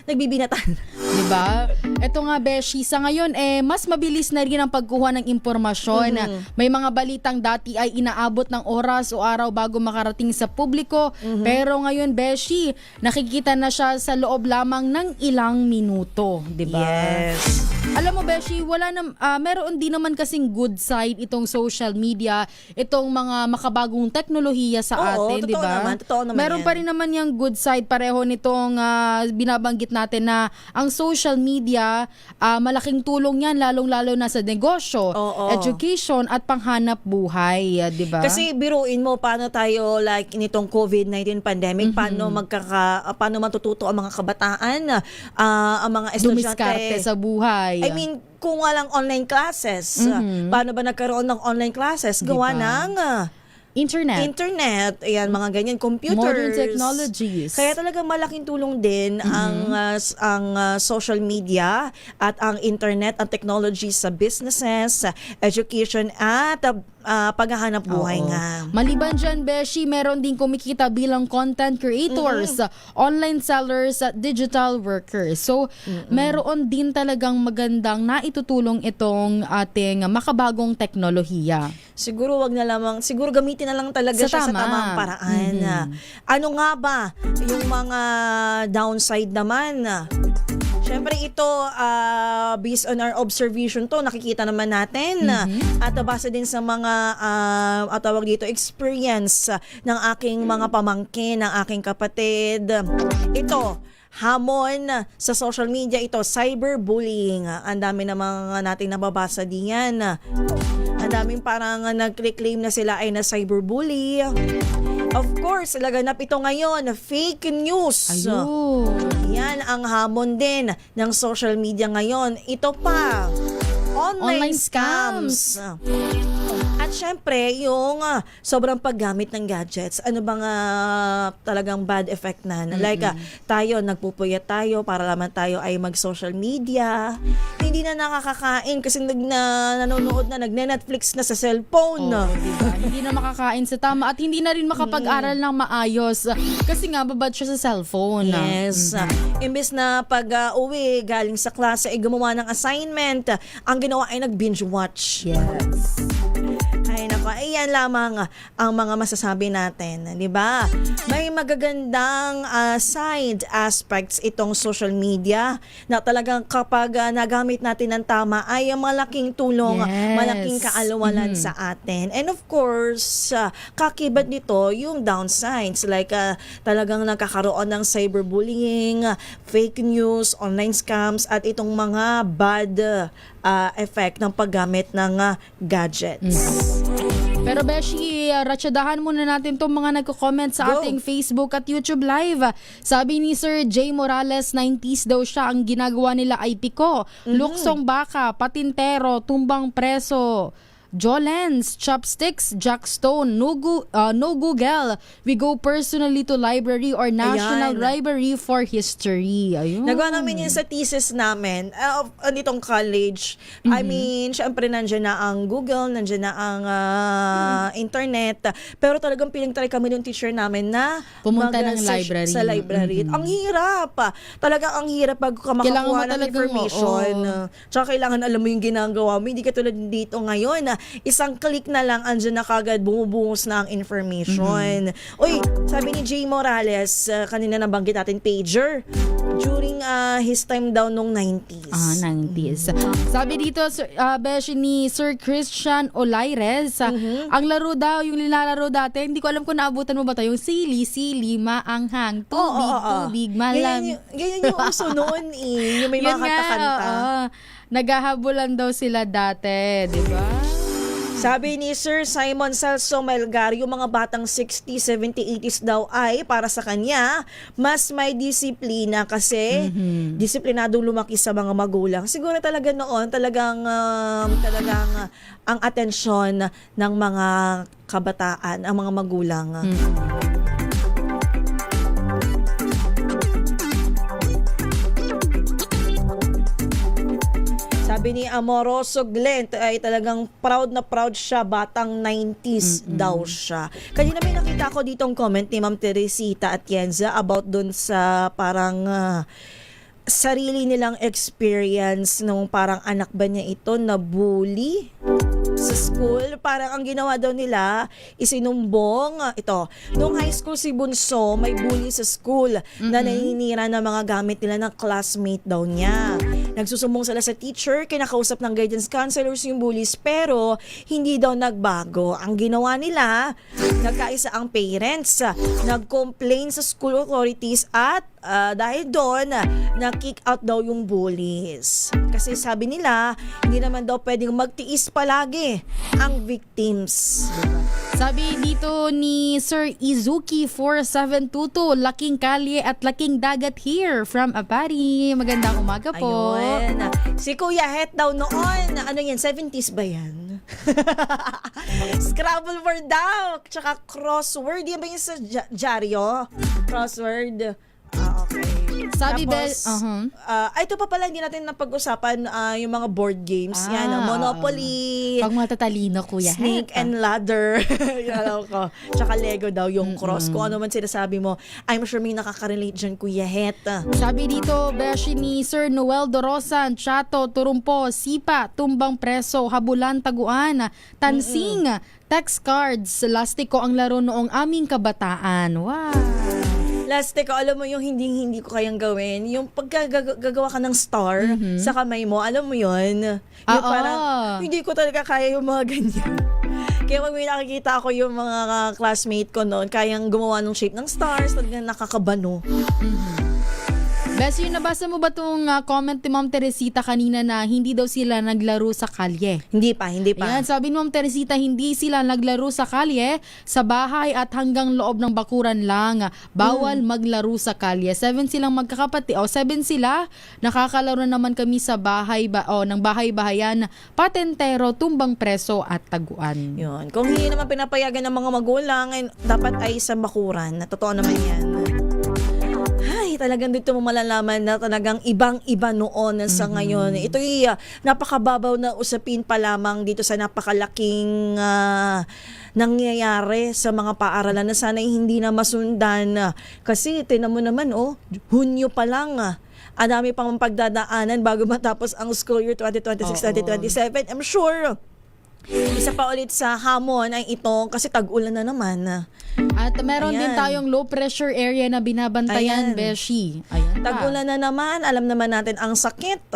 Nagbibinatan. Diba? Ito nga, Beshi, sa ngayon, mas mabilis na rin ang pagkuha ng impormasyon. May mga balitang dati ay inaabot ng oras o araw bago makarating sa publiko. Pero ngayon, Beshi, nakikita na siya sa loob lamang ng ilang minuto. Diba? Yes. Alam mo, Beshi, meron din naman kasing good side itong social media, itong mga makabagong teknolohiya sa atin, di ba? Totoo naman Meron yan. pa rin naman yung good side pareho nitong binabanggit natin na ang social media, malaking tulong yan lalong-lalo na sa negosyo, education at panghanap buhay, di ba? Kasi biruin mo paano tayo like nitong COVID-19 pandemic, paano matututo ang mga kabataan, ang mga estudyante. Dumiskarte sa buhay. I mean, kung walang online classes, paano ba nagkaroon ng online classes? Gawa ng internet, ayan, mga ganyan, computers. Modern technologies. Kaya talagang malaking tulong din ang social media at ang internet, ang technology sa businesses, education at paghahanap buhay nga. Maliban dyan, Beshi, meron din kumikita bilang content creators, online sellers at digital workers. So, meron din talagang magandang naitutulong itong ating makabagong teknolohiya. Siguro siguro gamitin na lang talaga siya sa tamang paraan. Ano nga ba yung mga downside naman? Siyempre ito, based on our observation to, nakikita naman natin at base din sa mga tawag dito, experience ng aking mga pamangkin, ng aking kapatid. Ito, hamon sa social media, ito, cyberbullying. Ang dami namang nating nababasa diyan. Ang daming parang nag-reclaim na sila ay na cyberbully. Of course, laganap ito ngayon, fake news. Yan ang hamon din ng social media ngayon. Ito pa, online scams. At syempre, yung sobrang paggamit ng gadgets, ano bang talagang bad effect na? Like, tayo, nagpupuyat tayo para naman tayo ay mag-social media. Hindi na nakakakain kasi nanonood na, nagne-Netflix na sa cellphone. Diba? Hindi na makakain sa tama at hindi na rin makapag-aral ng maayos kasi nga babad siya sa cellphone. Yes. Imbes na pag-uwi galing sa klase ay gumawa ng assignment, ang ginawa ay nag-binge watch. Yes. Ay nako, ayan, Yan lamang ang mga masasabi natin, di ba? May magagandang side aspects itong social media na talagang kapag nagamit natin ng tama ay malaking tulong, malaking kaalawalan sa atin. And of course, kakibat nito yung downsides like talagang nagkakaroon ng cyberbullying, fake news, online scams at itong mga bad effect ng paggamit ng gadgets. Pero Beshi, ratsadahan muna natin itong mga nagko-comment sa ating Facebook at YouTube Live. Sabi ni Sir J. Morales, 90s daw siya, ang ginagawa nila ay piko, luksong baka, patintero, tumbang preso, Jolens, chopsticks, Jackstone, no Google. We go personally to library or National Library for History. Ayun. Nagawa namin yun sa thesis namin nitong college. I mean, syempre nandiyan na ang Google, nandiyan na ang internet. Pero talagang pinag-try kami ng teacher namin na pumunta ng library. Sa library. Ang hirap. Talagang ang hirap pag makakuha ng information. Tsaka kailangan alam mo yung ginagawa mo. Hindi ka tulad dito ngayon. Isang click na lang, andyan na kagad bumubungos na ang information. Uy, sabi ni Jay Morales, kanina nabanggit natin pager, during his time daw nung 90s. 90s. Sabi dito, Beshi ni Sir Christian Olaires, ang laro daw, yung nilalaro dati, hindi ko alam kung naabutan mo ba tayo, yung sili, maanghang, tubig, malam. Ganyan yung uso noon yung may mga kanta-kanta. Naghahabulan daw sila dati, di ba? Sabi ni Sir Simon Celso Melgar, yung mga batang 60, 70, 80s daw ay para sa kanya mas may disiplina kasi disiplinadong lumaki sa mga magulang. Siguro talaga noon talagang ang atensyon ng mga kabataan, ang mga magulang. Sabi ni Amoroso Glenn ay talagang proud na proud siya, batang 90s daw siya. Kanina may nakita ko ditong comment ni Ma'am Teresita Atienza about dun sa parang sarili nilang experience nung parang anak ba niya ito na bully sa school. Parang ang ginawa daw nila, isinumbong ito. Nung high school si Bunso, may bully sa school na naninira ng mga gamit nila ng classmate daw niya. Nagsusumbong sila sa teacher, kinakausap ng guidance counselors yung bullies, pero hindi daw nagbago. Ang ginawa nila, nagkaisa ang parents, nag-complain sa school authorities at dahil doon, na-kick out daw yung bullies. Kasi sabi nila, hindi naman daw pwedeng magtiis palagi ang victims. Sabi dito ni Sir Izuki 4722, laking kalye at laking dagat here from Apari. Magandang umaga po. Ayun. Si Kuya Het daw noon, ano yan, 70s ba yan? Scrabble word daw, tsaka crossword. Yan ba yung sa dyaryo? Crossword. Okay. Sabi tapos, ito pa pala, hindi natin napag-usapan yung mga board games. Yan, Monopoly. Pag matatalino, Kuya Het. Snake and Ladder. Yan ko. Tsaka Lego daw yung cross. Kung ano man sinasabi mo, I'm sure may nakaka-relate dyan, Kuya Het. Sabi dito, Beshi ni Sir Noel Dorosan, Chato, Turumpo, Sipa, Tumbang Preso, Habulan, Taguan, Tansing, text cards, lastiko ang laro noong aming kabataan. Wow! Lastiko, alam mo yung hindi ko kayang gawin, yung pagkagagawa ka ng star sa kamay mo, alam mo yun? Yung parang, hindi ko talaga kaya yung mga ganyan. Kaya pag may nakikita ako yung mga classmate ko noon, kayang gumawa ng shape ng stars, talagang nakakabano. Bes, yun, nabasa mo ba itong comment ni Ma'am Teresita kanina na hindi daw sila naglaro sa kalye? Hindi pa. Yan, sabi ni Ma'am Teresita, hindi sila naglaro sa kalye, sa bahay at hanggang loob ng bakuran lang. Bawal maglaro sa kalye. 7 silang magkakapatid, 7 sila, nakakalaro naman kami sa bahay, ng bahay-bahayan, patentero, tumbang preso at taguan. Yun. Kung hindi naman pinapayagan ng mga magulang, dapat ay sa bakuran. Totoo naman yan. Ay, talagang dito mo malalaman na talagang ibang-iba noon sa ngayon. Ito'y napakababaw na usapin pa lamang dito sa napakalaking nangyayari sa mga paaralan na sana'y hindi na masundan. Kasi tinan mo naman, Hunyo pa lang. Ang dami pang pagdadaanan bago matapos ang school year 2026-2027. I'm sure Isa pa ulit sa hamon ay ito kasi tag-ulan na naman. At meron din Ayan. tayong low pressure area na binabantayan, Ayan. Beshi. Ayan pa. Tag-ulan na naman, alam naman natin ang sakit.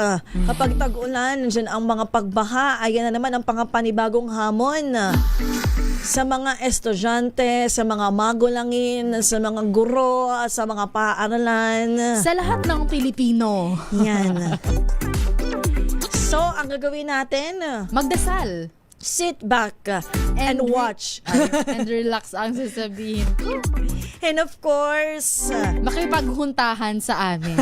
Kapag tag-ulan, nandiyan ang mga pagbaha. Ayan na naman ang pangapanibagong hamon sa mga estudyante, sa mga magulangin, sa mga guro, sa mga paaralan. Sa lahat ng Pilipino. Yan. So, ang gagawin natin, magdasal. Sit back and watch. And relax ang sasabihin. And of course, makipaghuntahan sa amin.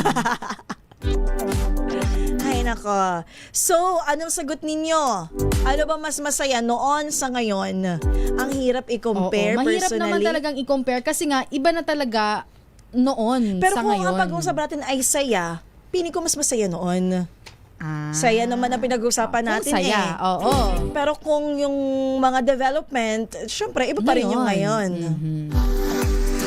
Ay nako. So, anong sagot ninyo? Ano ba mas masaya noon sa ngayon? Ang hirap i-compare Mahirap personally. naman talagang i-compare kasi nga iba na talaga noon Pero sa kung ngayon. ang pag-uusap natin ay saya, piling ko mas masaya noon. Saya naman ang pinag-usapan natin saya, oo. Pero kung yung mga development, syempre iba pa rin yung ngayon.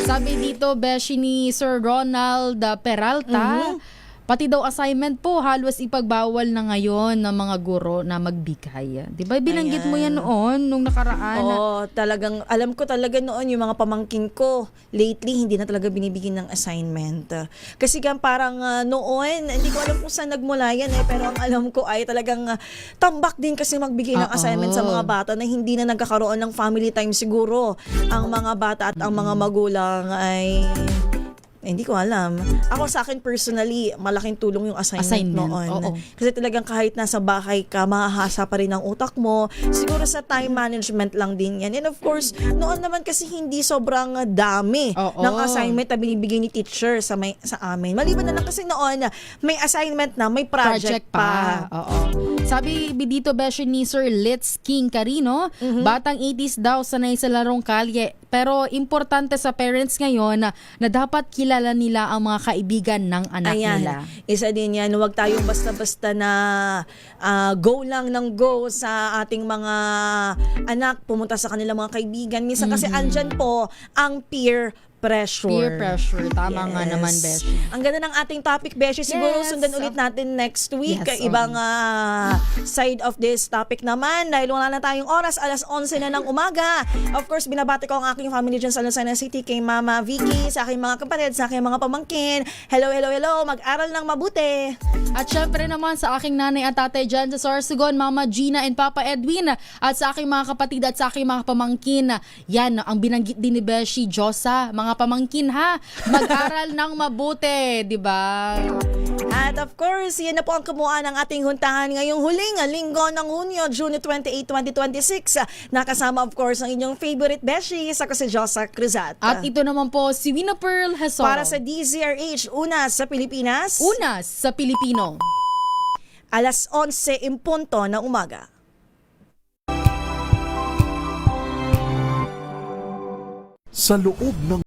Sabi dito, Beshi ni Sir Ronald Peralta, pati daw assignment po halos ipagbawal na ngayon ng mga guro na magbigay. 'Di ba binanggit mo yan noon nung nakaraan? Oo, talagang alam ko talaga noon yung mga pamangkin ko lately hindi na talaga binibigyan ng assignment. Kasi parang noon hindi ko alam kung saan nagmula yan pero ang alam ko ay talagang tambak din kasi magbigay ng assignment sa mga bata na hindi na nagkakaroon ng family time siguro. Ang mga bata at ang mga magulang ay hindi ko alam. Ako sa akin personally, malaking tulong yung assignment noon. Oo. Kasi talagang kahit nasa bahay ka, mahahasa pa rin ang utak mo. Siguro sa time management lang din yan. And of course, noon naman kasi hindi sobrang dami ng assignment na binibigay ni teacher sa amin. Maliban na lang kasi noon, may assignment na, may project pa. Oo. Sabi dito, Beshi ni Sir Litz King Carino, batang 80s daw sanay sa larong kalye. Pero importante sa parents ngayon na dapat kilala nila ang mga kaibigan ng anak nila. Isa din yan. Huwag tayong basta-basta na go lang ng go sa ating mga anak, pumunta sa kanilang mga kaibigan. Minsan kasi andyan po ang peer pressure. Peer pressure. Tama nga naman, Beshi. Ang ganda ng ating topic, Beshi. Siguro sundan ulit natin next week. Ibang side of this topic naman. Dahil wala na tayong oras, alas 11 na ng umaga. Of course, binabati ko ang aking family dyan sa Lucena City, kay Mama Vicky, sa aking mga kapatid, sa aking mga pamangkin. Hello, hello, hello. Mag-aral ng mabuti. At syempre naman sa aking nanay at tatay dyan sa Sorsogon, Mama Gina and Papa Edwin. At sa aking mga kapatid at sa aking mga pamangkin. Yan, ang binanggit din ni Beshi, Josa, mga pamangkin ha, mag-aral ng mabuti, di ba? At of course, yan na po ang kamuan ng ating huntahan ngayong huling linggo ng Hunyo, June 28, 2026. Nakasama of course ang inyong favorite Beshi, sa si Josa Cruzat. At ito naman po si Wina Pearl Hason. Para sa DZRH, una sa Pilipinas. Una sa Pilipino. Alas 11 in punto na umaga. Sa loob ng